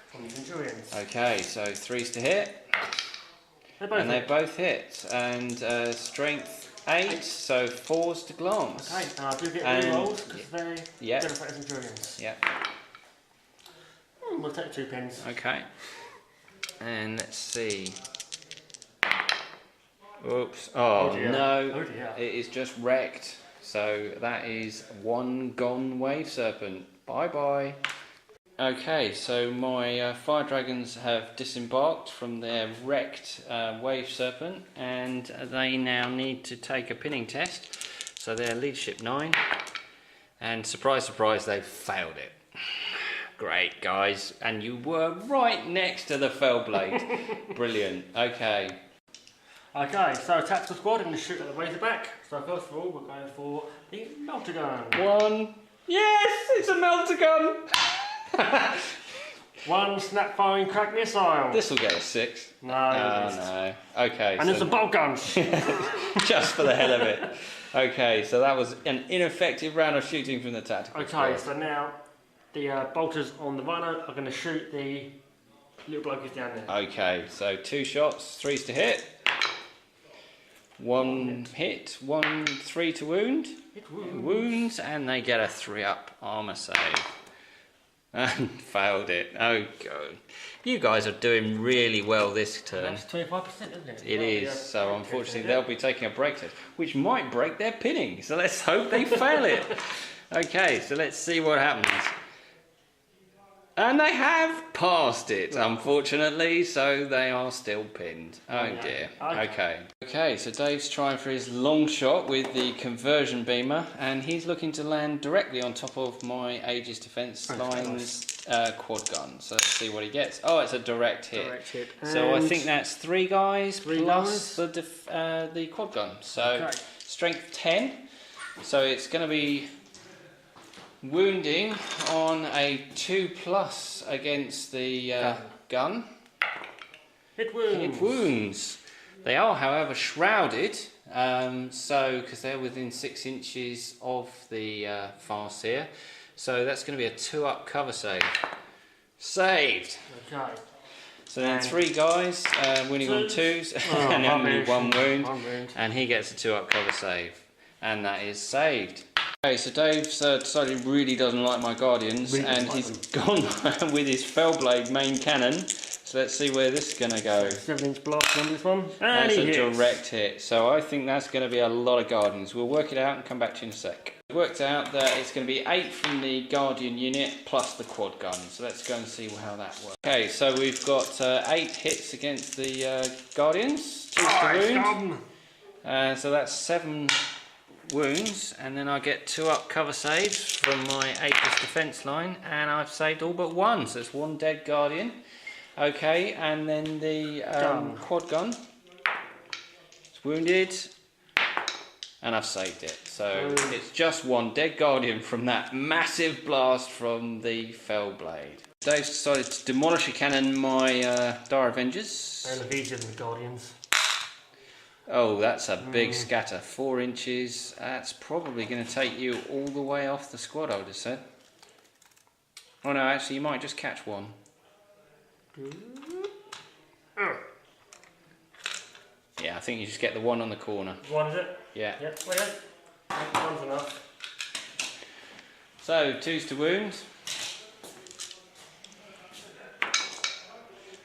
from the Centurions. Okay, so 3s to hit. They both hit. And strength 8, so 4s to glance. Okay, and I do get re-rolls because they benefit as Centurions. Yeah. We'll take 2 pins. Okay. And let's see. Oops. Oh no. Oh dear. It is just wrecked. So that is 1 gone wave serpent. Bye bye. Okay, so my fire dragons have disembarked from their wrecked wave serpent, and they now need to take a pinning test. So they're leadership 9, and surprise, surprise, they've failed it. Great, guys, and you were right next to the Fellblade. Brilliant. Okay. Okay, so tactical squad, I'm going to shoot at the Razorback. So first of all, we're going for the melter gun. 1. Yes, it's a melter gun. 1 snap firing crack missile. This will get a 6. No. No. Okay. And there's some bolt guns. Just for the hell of it. Okay, so that was an ineffective round of shooting from the tactical squad. So now the bolters on the runner are going to shoot the little blokies down there. Okay, so 2 shots, 3s to hit. 1 hit, 1 3 to wound. Wounds, and they get a 3-up armour save. And failed it. Oh god. You guys are doing really well this turn. That's 25%, isn't it? It is, so unfortunately they'll be taking a break test, which might break their pinning, so let's hope they fail it. Okay, so let's see what happens. And they have passed it, unfortunately, so they are still pinned. Oh dear. Okay, so Dave's trying for his long shot with the conversion beamer, and he's looking to land directly on top of my Aegis Defence Line's quad gun. So let's see what he gets. Oh, it's a direct hit. So I think that's 3 guys plus the quad gun. So strength 10. So it's going to be wounding on a 2+ against the gun. Hit wounds. Hit wounds. They are, however, shrouded, because they're within 6 inches of the farseer. So that's going to be a 2-up cover save. Saved. Okay. So then 3 guys winning on 2s, and only 1 wound, and he gets a 2-up cover save, and that is saved. Okay, so Dave's decided he really doesn't like my Guardians, and he's gone with his Fellblade main cannon. So let's see where this is going to go. 7-inch blast on this one. And that's a direct hit. So I think that's going to be a lot of Guardians. We'll work it out and come back to you in a sec. We've worked out that it's going to be 8 from the Guardian unit plus the quad gun. So let's go and see how that works. Okay, so we've got 8 hits against the Guardians. 2 to wound. So that's 7 wounds, and then I get 2-up cover saves from my Aegis Defence Line, and I've saved all but 1, so it's 1 dead Guardian. Okay, and then the quad gun, it's wounded, and I've saved it. So it's just 1 dead Guardian from that massive blast from the Fellblade. Dave's decided to demolish a cannon my Dire Avengers. And these are the Guardians. Oh, that's a big scatter. 4 inches. That's probably going to take you all the way off the squad, I would have said. Oh no, actually you might just catch 1. Yeah, I think you just get the 1 on the corner. 1 is it? Yeah. Yep, well, yeah. 1's enough. So, 2s to wound.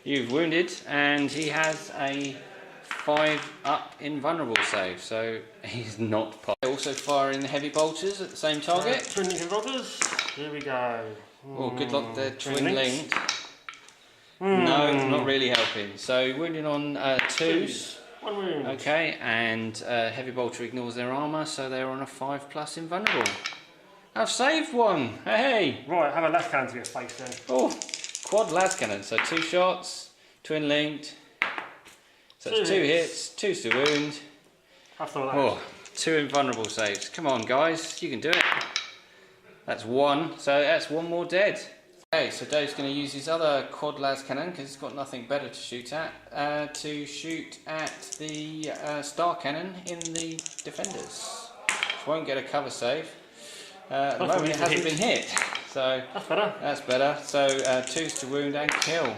You've wounded, and he has a 5-up invulnerable save, so he's not part. Also firing the heavy bolters at the same target. Twin linked bolters. Here we go. Oh, good luck, they're twin linked. No, not really helping. So wounding on 2s. 1 wound. Okay, and heavy bolter ignores their armour, so they're on a 5+ invulnerable. I've saved 1. Hey. Right, have a last cannon to your face then. Oh, quad las cannon. So 2 shots, twin linked. So it's 2 hits, 2s to wound. After all that. Oh, 2 invulnerable saves. Come on, guys, you can do it. That's 1, so that's 1 more dead. Okay, so Dave's going to use his other quad las cannon because he's got nothing better to shoot at the star cannon in the defenders, which won't get a cover save. At the moment it hasn't been hit. So that's better. That's better. So 2s to wound and kill.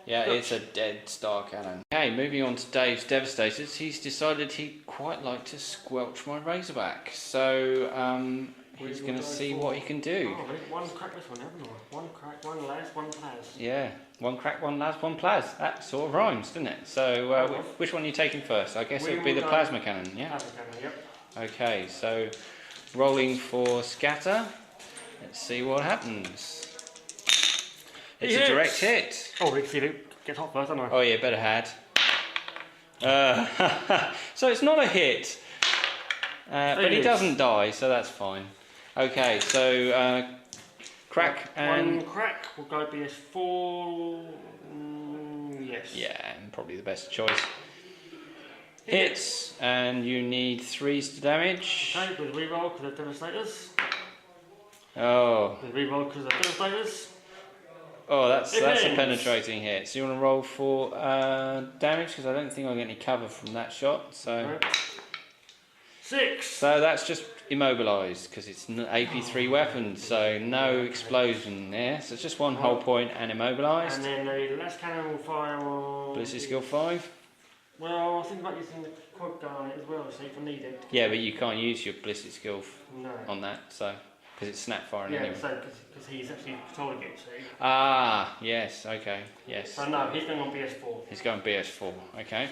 Yeah, it's a dead star cannon. Okay, moving on to Dave's Devastators. He's decided he'd quite like to squelch my Razorback. So he's going to see what he can do. Oh, one crack this one, haven't we? One crack, one las, one plas. Yeah, one crack, one las, one plas. That sort of rhymes, doesn't it? So which one are you taking first? I guess it would be the plasma cannon, yeah? Plasma cannon, yep. Okay, so rolling for scatter. Let's see what happens. It's a direct hit. Oh, we see Luke get hot first, don't I? Oh yeah, better had. So it's not a hit, but he doesn't die, so that's fine. Okay, so crack and... One crack will go BS4, yes. Yeah, and probably the best choice. Hits, and you need 3s to damage. Okay, with reroll because they're Devastators. Oh. With reroll because they're Devastators. Oh, that's a penetrating hit. So you want to roll for damage, because I don't think I'll get any cover from that shot. So 6. So that's just immobilised, because it's an AP3 weapon, so no explosion there. So it's just one hull point and immobilised. And then the last cannon will fire on... Ballistic skill 5. Well, I think about using the quad gun as well, so if I need it. Yeah, but you can't use your ballistic skill on that, so... Because it's snap firing anyway. Yeah, so because he's actually patrolling it, see? Ah, yes, okay, yes. So no, he's going on BS4. He's going BS4, okay.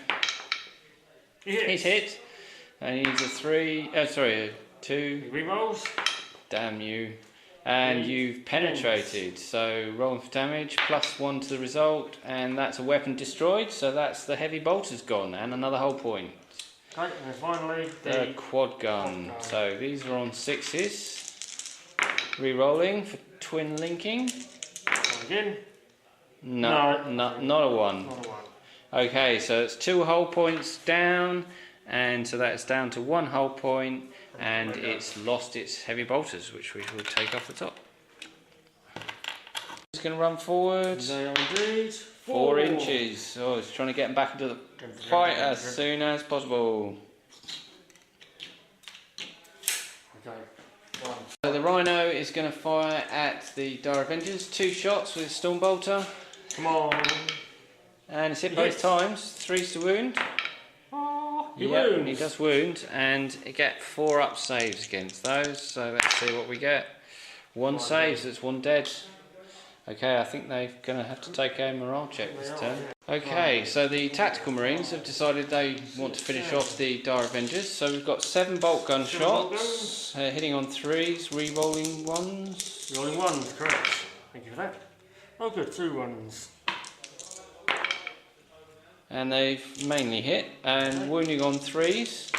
He's hit. And he needs a 2. He rerolls. Damn you. And you've penetrated. So rolling for damage, +1 to the result, and that's a weapon destroyed, so that's the heavy bolter's gone, and another hull point. Okay, and then finally the quad gun. So these are on 6s. Re-rolling for twin linking. Again? No, not a 1. Not a 1. Okay, so it's 2 hull points down, and so that's down to 1 hull point, and it's lost its heavy bolters, which we will take off the top. It's going to run forward. They are indeed 4 inches. Oh, it's trying to get them back into the fight as soon as possible. Okay. So the Rhino is going to fire at the Dire Avengers. 2 shots with Storm Bolter. Come on. And it's hit both times. 3s to wound. Oh, he wounds. He does wound, and you get 4 up saves against those. So let's see what we get. 1 save, so it's 1 dead. Okay, I think they're going to have to take a morale check this turn. Okay, so the Tactical Marines have decided they want to finish off the Dire Avengers. So we've got 7 bolt gun shots, hitting on 3s, re-rolling 1s. Rolling 1s, correct. Thank you for that. Oh good, 2 1s. And they've mainly hit, and wounding on 3s.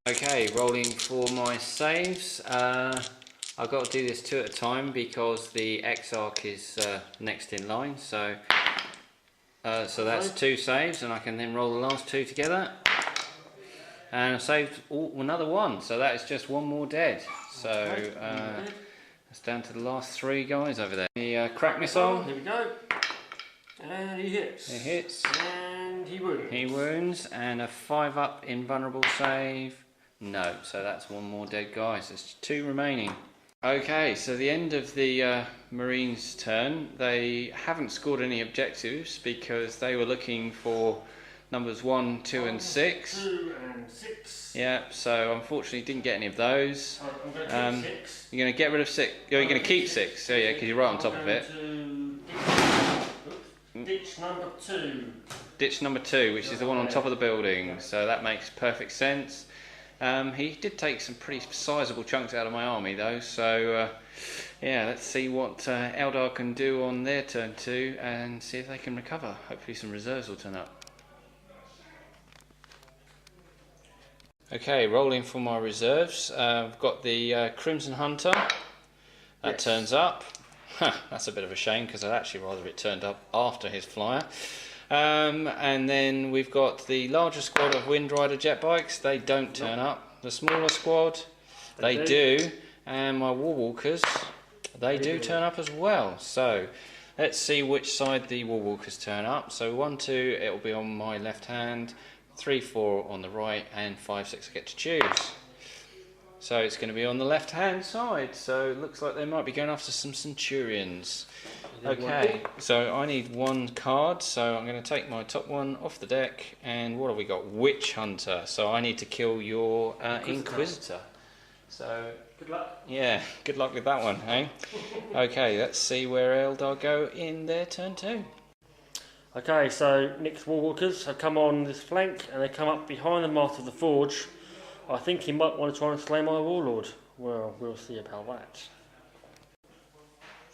Okay, rolling for my saves. I've got to do this 2 at a time because the X-Arc is next in line, so that's 2 saves, and I can then roll the last 2 together. And I saved another 1, so that is just 1 more dead. So that's down to the last 3 guys over there. The crack missile. Here we go. And he hits. He hits. And he wounds. He wounds, and a 5 up invulnerable save. No, so that's 1 more dead guy, so there's 2 remaining. Okay, so the end of the Marines' turn. They haven't scored any objectives because they were looking for numbers 1, 2 and 6. 2 and 6. Yeah, so unfortunately didn't get any of those. I'm going to keep 6. You're going to get rid of 6. You're going to keep 6. So yeah, because you're right on top of it. Ditch number 2. Ditch number 2, which is the one on top of the building. So that makes perfect sense. He did take some pretty sizable chunks out of my army though, so yeah, let's see what Eldar can do on their turn 2 and see if they can recover. Hopefully some reserves will turn up. Okay, rolling for my reserves. I've got the Crimson Hunter. That turns up. That's a bit of a shame because I'd actually rather it turned up after his flyer. And then we've got the larger squad of Wind Rider jet bikes. They don't turn up. The smaller squad, they do. And my Warwalkers, they do turn up as well. So let's see which side the Warwalkers turn up. So 1, 2, it will be on my left hand. 3, 4 on the right, and 5, 6 I get to choose. So it's going to be on the left hand side, so it looks like they might be going after some Centurions. Okay, so I need one card, so I'm going to take my top one off the deck, and what have we got? Witch Hunter, so I need to kill your Inquisitor. So, good luck. Yeah, good luck with that one, eh? Okay, let's see where Eldar go in their turn 2. Okay, so Nick's Warwalkers have come on this flank, and they come up behind the Master of the Forge. I think he might want to try and slay my Warlord. Well, we'll see about that.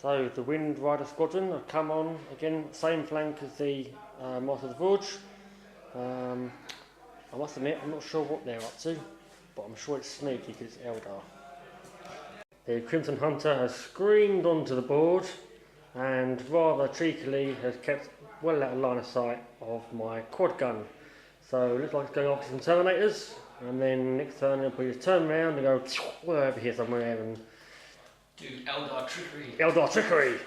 So the Wind Rider Squadron have come on, again, same flank as the Master of the Forge. I must admit, I'm not sure what they're up to, but I'm sure it's sneaky because it's Eldar. The Crimson Hunter has screamed onto the board and rather cheekily has kept well out of line of sight of my quad gun. So it looks like it's going after some Terminators, and then next turn he'll probably just turn around and go over here somewhere and do Eldar Trickery. Eldar Trickery!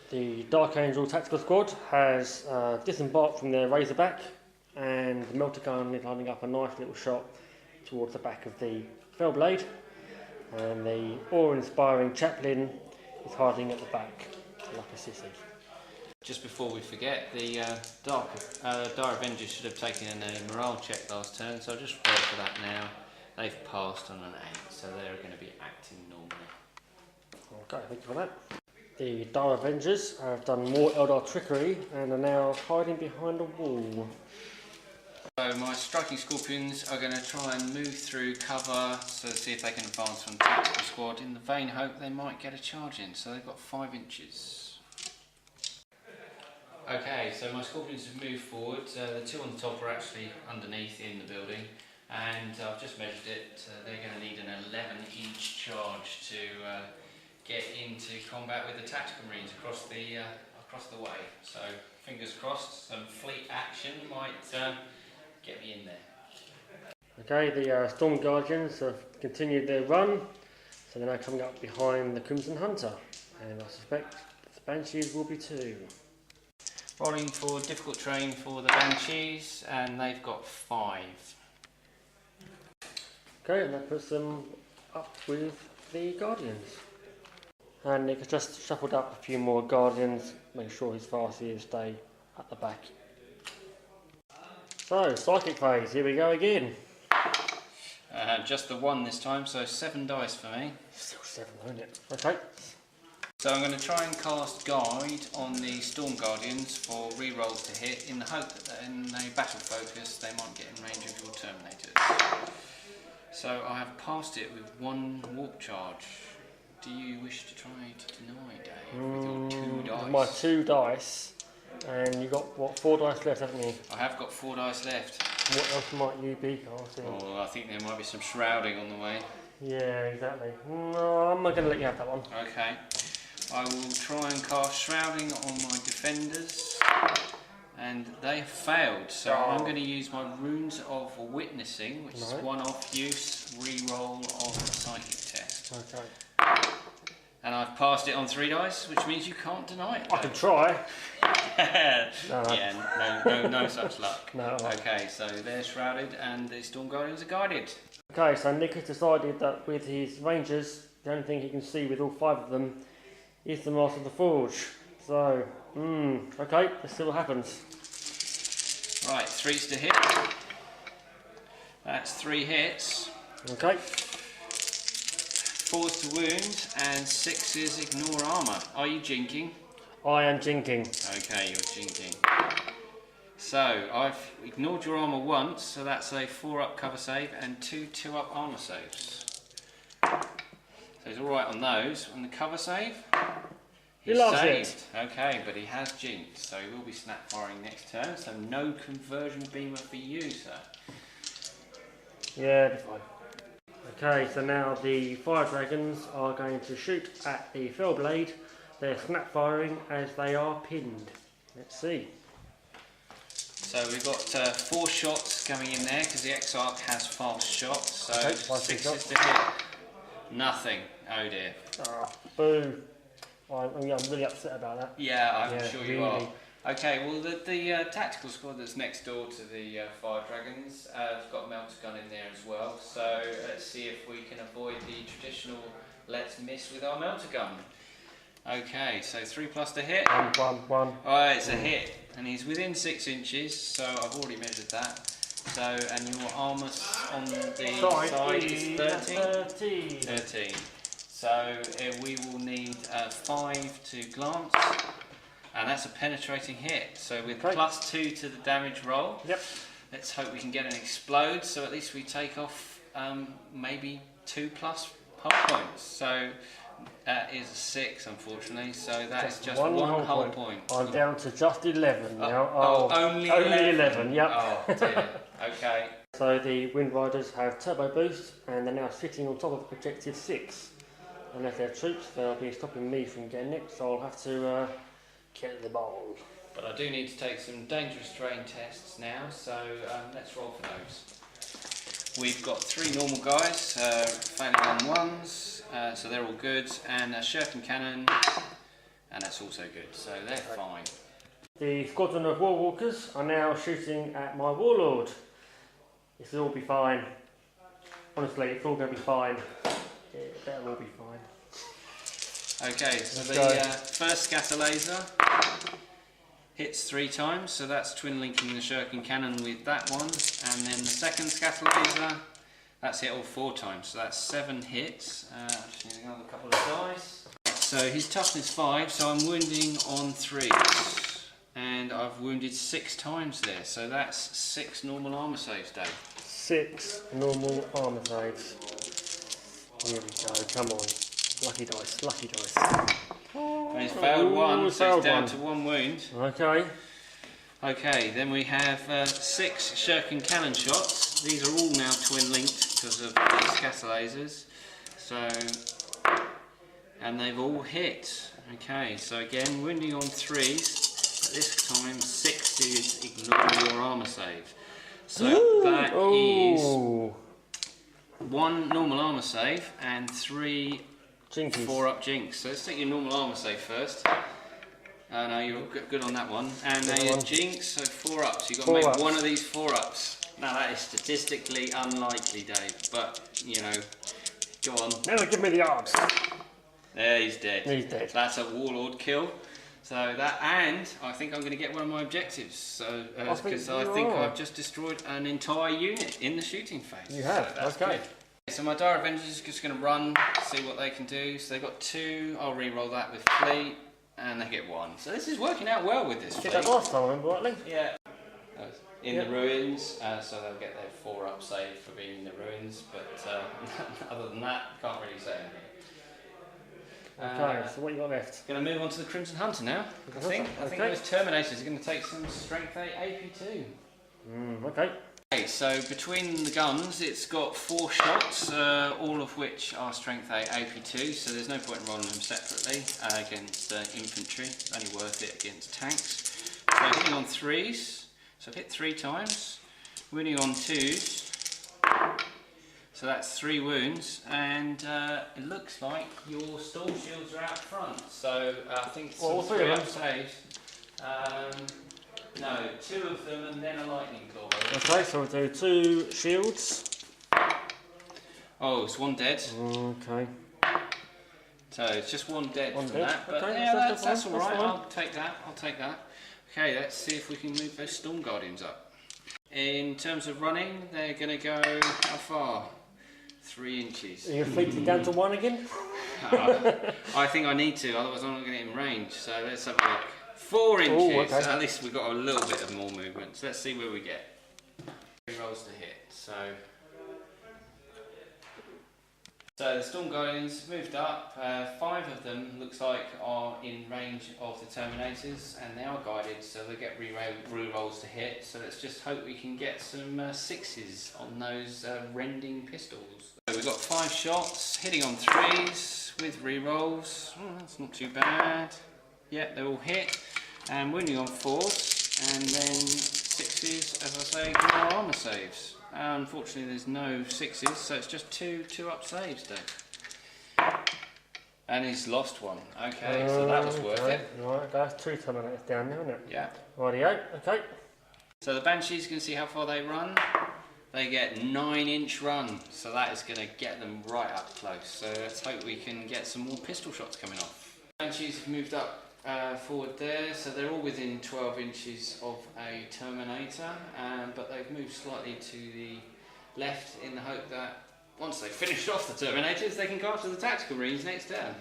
The Dark Angel Tactical Squad has disembarked from their Razorback, and the Melter Gun is lining up a nice little shot towards the back of the Fellblade, and the awe-inspiring Chaplain is hiding at the back like a sissy. Just before we forget, the Dark Avengers should have taken a morale check last turn, so I'll just roll for that now. They've passed on an 8, so they're going to be acting normally. Okay, thank you for that. The Dire Avengers have done more Eldar Trickery and are now hiding behind a wall. So my Striking Scorpions are going to try and move through cover, so see if they can advance from the Tactical Squad in the vain hope they might get a charge in, so they've got 5 inches. Okay, so my Scorpions have moved forward. The 2 on the top are actually underneath in the building, and I've just measured it. They're going to need an 11-inch charge to get into combat with the Tactical Marines across the way. So fingers crossed, some fleet action might get me in there. Okay, the Storm Guardians have continued their run, so they're now coming up behind the Crimson Hunter, and I suspect the Banshees will be too. Rolling for difficult terrain for the Banshees, and they've got 5. Okay, and that puts them up with the Guardians. And Nick has just shuffled up a few more Guardians, make sure his Farseers stay at the back. So, Psychic phase, here we go again. Just the 1 this time, so 7 dice for me. Still 7, isn't it? Okay. So I'm going to try and cast Guide on the Storm Guardians for rerolls to hit, in the hope that in a battle focus they might get in range of your Terminators. So I have passed it with 1 warp charge. Do you wish to try to deny, Dave, with your 2 dice? My 2 dice, and you've got, what, 4 dice left, haven't you? I have got 4 dice left. What else might you be casting? Oh, I think there might be some shrouding on the way. Yeah, exactly. No, I'm not going to let you have that one. Okay. I will try and cast Shrouding on my Defenders, and they have failed, so I'm going to use my Runes of Witnessing, which is 1 off use, reroll of the Psychic test. Okay. And I've passed it on 3 dice, which means you can't deny it. I can try. Yeah, no such luck. No. Okay, so they're shrouded and the Storm Guardians are guided. Okay, so Nick has decided that with his Rangers, the only thing he can see with all 5 of them is the Master of the Forge. So, okay, let's see what happens. Right, 3's to hit. That's 3 hits. Okay. 4's to wound, and 6's ignore armour. Are you jinking? I am jinking. Okay, you're jinking. So, I've ignored your armour once, so that's a 4-up cover save and 2 2-up armour saves. So he's alright on those. On the cover save, he loves saved. Okay, but he has jinked, so he will be snap firing next turn, so no conversion beamer for you, sir. Yeah, it'll be fine. Okay, so now the Fire Dragons are going to shoot at the Fellblade. They're snap firing as they are pinned. Let's see. So we've got 4 shots going in there because the Exarch has fast shots. So okay, 6 is to hit. Nothing. Oh dear. Boo. I'm really upset about that. Yeah, I'm sure you are. Okay, well the tactical squad that's next door to the Fire Dragons have got a melter gun in there as well, so let's see if we can avoid the traditional let's miss with our melter gun. Okay, so 3+ to hit. One. Alright, it's a hit, and he's within 6 inches, so I've already measured that. So, and your armour on the side is 13? 13. So we will need 5 to glance. And that's a penetrating hit. So with +2 to the damage roll, let's hope we can get an explode. So at least we take off maybe 2+ hull points. So that is a 6, unfortunately. So that is just one hull point. I'm down to just 11 now. Only 11. Yep. Oh dear. Okay. So the Wind Riders have turbo boost, and they're now sitting on top of objective 6. Unless they're troops, they'll be stopping me from getting it. So I'll have to. Kill the ball. But I do need to take some dangerous terrain tests now, so let's roll for those. We've got 3 normal guys, failing on 1s, so they're all good, and a shuriken cannon, and that's also good, so they're fine. The squadron of Warwalkers are now shooting at my Warlord. This will all be fine. Honestly, it's all going to be fine. It better all be fine. Okay, so the first scatter laser hits 3 times, so that's twin linking the shuriken cannon with that one, and then the second scatter laser, that's hit all 4 times, so that's 7 hits. I just need another couple of dice. So his toughness 5, so I'm wounding on 3s, and I've wounded 6 times there, so that's 6 normal armour saves, Dave. 6 normal armour saves. Here we go, come on. Lucky dice. And he's failed 1, so he's down to 1 wound. Okay, then we have 6 shuriken cannon shots. These are all now twin linked because of the scatter lasers. So, and they've all hit. Okay, so again, wounding on 3s, but this time 6s ignore your armour save. So that is 1 normal armour save and 3 4-up jinx. So let's take your normal armour save first. No, you're good on that one. And now your jinx, so 4-ups. You've got to make 1 of these 4-ups. Now that is statistically unlikely, Dave, but you know, go on. Now give me the arms. There, he's dead. He's dead. That's a Warlord kill. So that, and I think I'm going to get one of my objectives. So because I think I've just destroyed an entire unit in the shooting phase. You have. So that's good. So my Dire Avengers is just going to run, see what they can do. So they've got 2, I'll re-roll that with Fleet, and they get 1. So this is working out well with this fleet. Did that last time, remember rightly? Yeah. In the ruins, so they'll get their 4-up save for being in the ruins, but other than that, can't really say anything. Okay, so what you got left? Going to move on to the Crimson Hunter now, I think. I think those Terminators are going to take some Strength 8 AP2. Okay. Okay, so between the guns, it's got 4 shots, all of which are Strength 8 AP2, so there's no point in rolling them separately against infantry. It's only worth it against tanks. So hitting on 3s, so I've hit 3 times. Wounding on 2s, so that's 3 wounds, and it looks like your storm shields are out front, so I think it's 3-up saves. No, 2 of them and then a lightning claw. Okay, so we'll do 2 shields. Oh, it's 1 dead. Okay. So it's just 1 dead from dead. that. But okay, yeah, that's alright. I'll take that. Okay, let's see if we can move those Storm Guardians up. In terms of running, they're going to go how far? 3 inches. Are you fleeting down to 1 again? I think I need to, otherwise I'm not going to get in range. So let's have a look. 4 inches. Ooh, okay. At least we've got a little bit of more movement. So let's see where we get. 3 rolls to hit. So the Storm Guardians moved up. 5 of them looks like are in range of the Terminators, and they are guided, so they get re-rolls to hit. So let's just hope we can get some 6s on those rending pistols. So we've got 5 shots, hitting on 3s with re-rolls. Oh, that's not too bad. Yeah, they all hit. And wounding on 4s, and then 6s, as I say, good armour saves. Unfortunately, there's no 6s, so it's just 2 up saves, Dave. And he's lost one. Okay, so that was worth it. Right, guys, 2 Terminators down there, isn't it? Yeah. Rightio, okay. So the Banshees, you can see how far they run. They get 9-inch run, so that is going to get them right up close. So let's hope we can get some more pistol shots coming off. Banshees have moved up forward there, so they're all within 12 inches of a Terminator, but they've moved slightly to the left in the hope that once they've finished off the Terminators, they can go after the Tactical Marines next turn.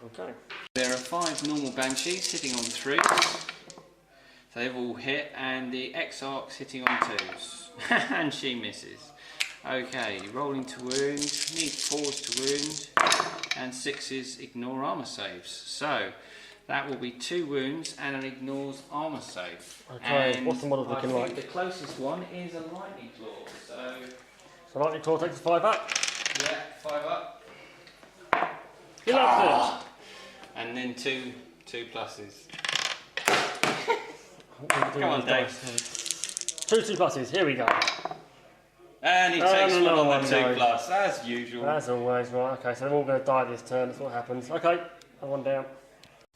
Okay. There are 5 normal Banshees hitting on 3s. So they've all hit, and the Exarch's hitting on 2s. And she misses. Okay, rolling to wound, need 4s to wound, and 6s ignore armour saves. So that will be 2 wounds and an ignores armour save. Okay, and what's the model looking like? The closest one is a Lightning Claw. So Lightning Claw takes 5 up. Yeah, 5 up. He loves And then two pluses. Come on, Dave. 2 pluses, here we go. And he takes one on the 2 no. plus, as usual. As always, right, okay, so they're all going to die this turn, that's what happens. Okay, one down.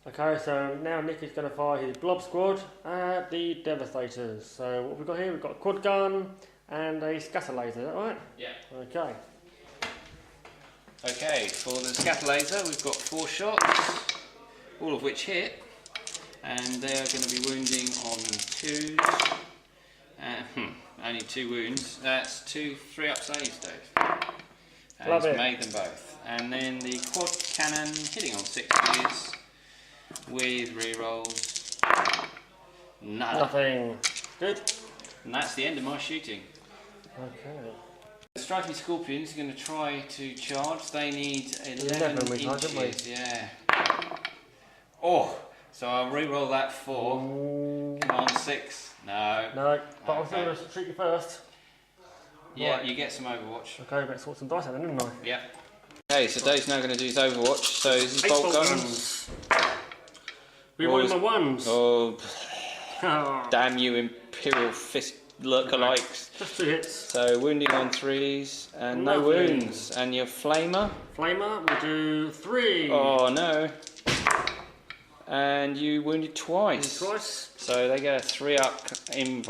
Okay, so now Nick is going to fire his Blob Squad at the Devastators. So what have we got here? We've got a quad gun and a scatter laser, is that right? Yeah. Okay. Okay, for the scatter laser we've got 4 shots, all of which hit, and they are going to be wounding on 2s. Only 2 wounds. That's 3 up saves, Dave. And Love he's it. made them both. And then the quad cannon hitting on 6s with rerolls. Nada. Nothing. Good. And that's the end of my shooting. Okay. The striking scorpions are going to try to charge. They need 11 inches. Yeah. Oh, so I'll re-roll that 4. Ooh. Come on, 6. No. No, but I'm still going to treat you first. Yeah, Right. you get some Overwatch. Okay, better sort some dice out then, didn't I? Yeah. Okay, so Dave's now going to do his Overwatch. So this is bolt guns. Rerolling my 1s. Oh, damn you, Imperial Fist lookalikes. Just 2 hits. So wounding on 3s and no Nothing. wounds. And your Flamer. Flamer, we'll do 3. Oh no. And you wounded twice. So they get a 3 up in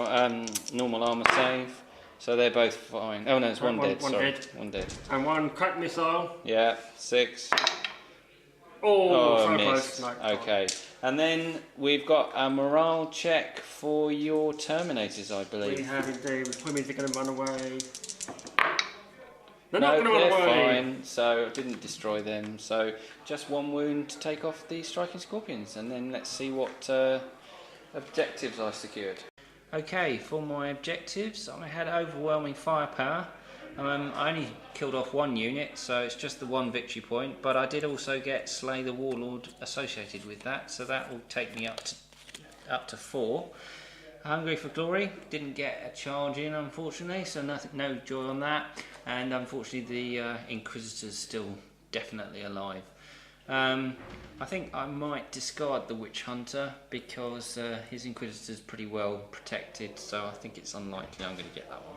normal armour save. So they're both fine. Oh no, there's one dead. Sorry, one dead. And 1 crack missile. Yeah, 6. Oh, so missed. close. No. Okay. And then we've got a morale check for your Terminators, I believe. We have indeed, which means they're going to run away. They're No, not going to run away. they're fine, so I didn't destroy them. So just 1 wound to take off the striking scorpions, and then let's see what objectives I secured. Okay, for my objectives, I had overwhelming firepower. I only killed off 1 unit, so it's just the 1 victory point, but I did also get Slay the Warlord associated with that, so that will take me up to 4. Hungry for Glory, didn't get a charge in unfortunately, so no joy on that, and unfortunately the Inquisitor's still definitely alive. I think I might discard the Witch Hunter because his Inquisitor's pretty well protected, so I think it's unlikely I'm going to get that one.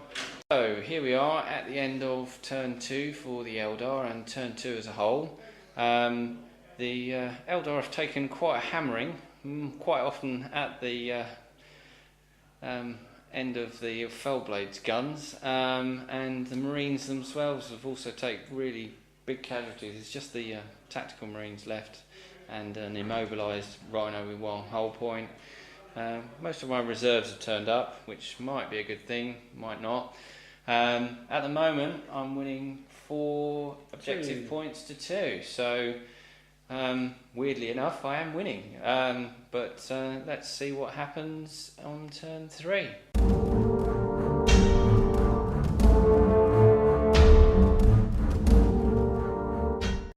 So here we are at the end of turn 2 for the Eldar and turn 2 as a whole. The Eldar have taken quite a hammering, quite often at the end of the Fellblade's guns, and the Marines themselves have also taken really big casualties. It's just the tactical Marines left and an immobilised Rhino with 1 hull point. Most of my reserves have turned up, which might be a good thing, might not. At the moment I'm winning 4 objective points to 2, so weirdly enough I am winning, but let's see what happens on turn 3.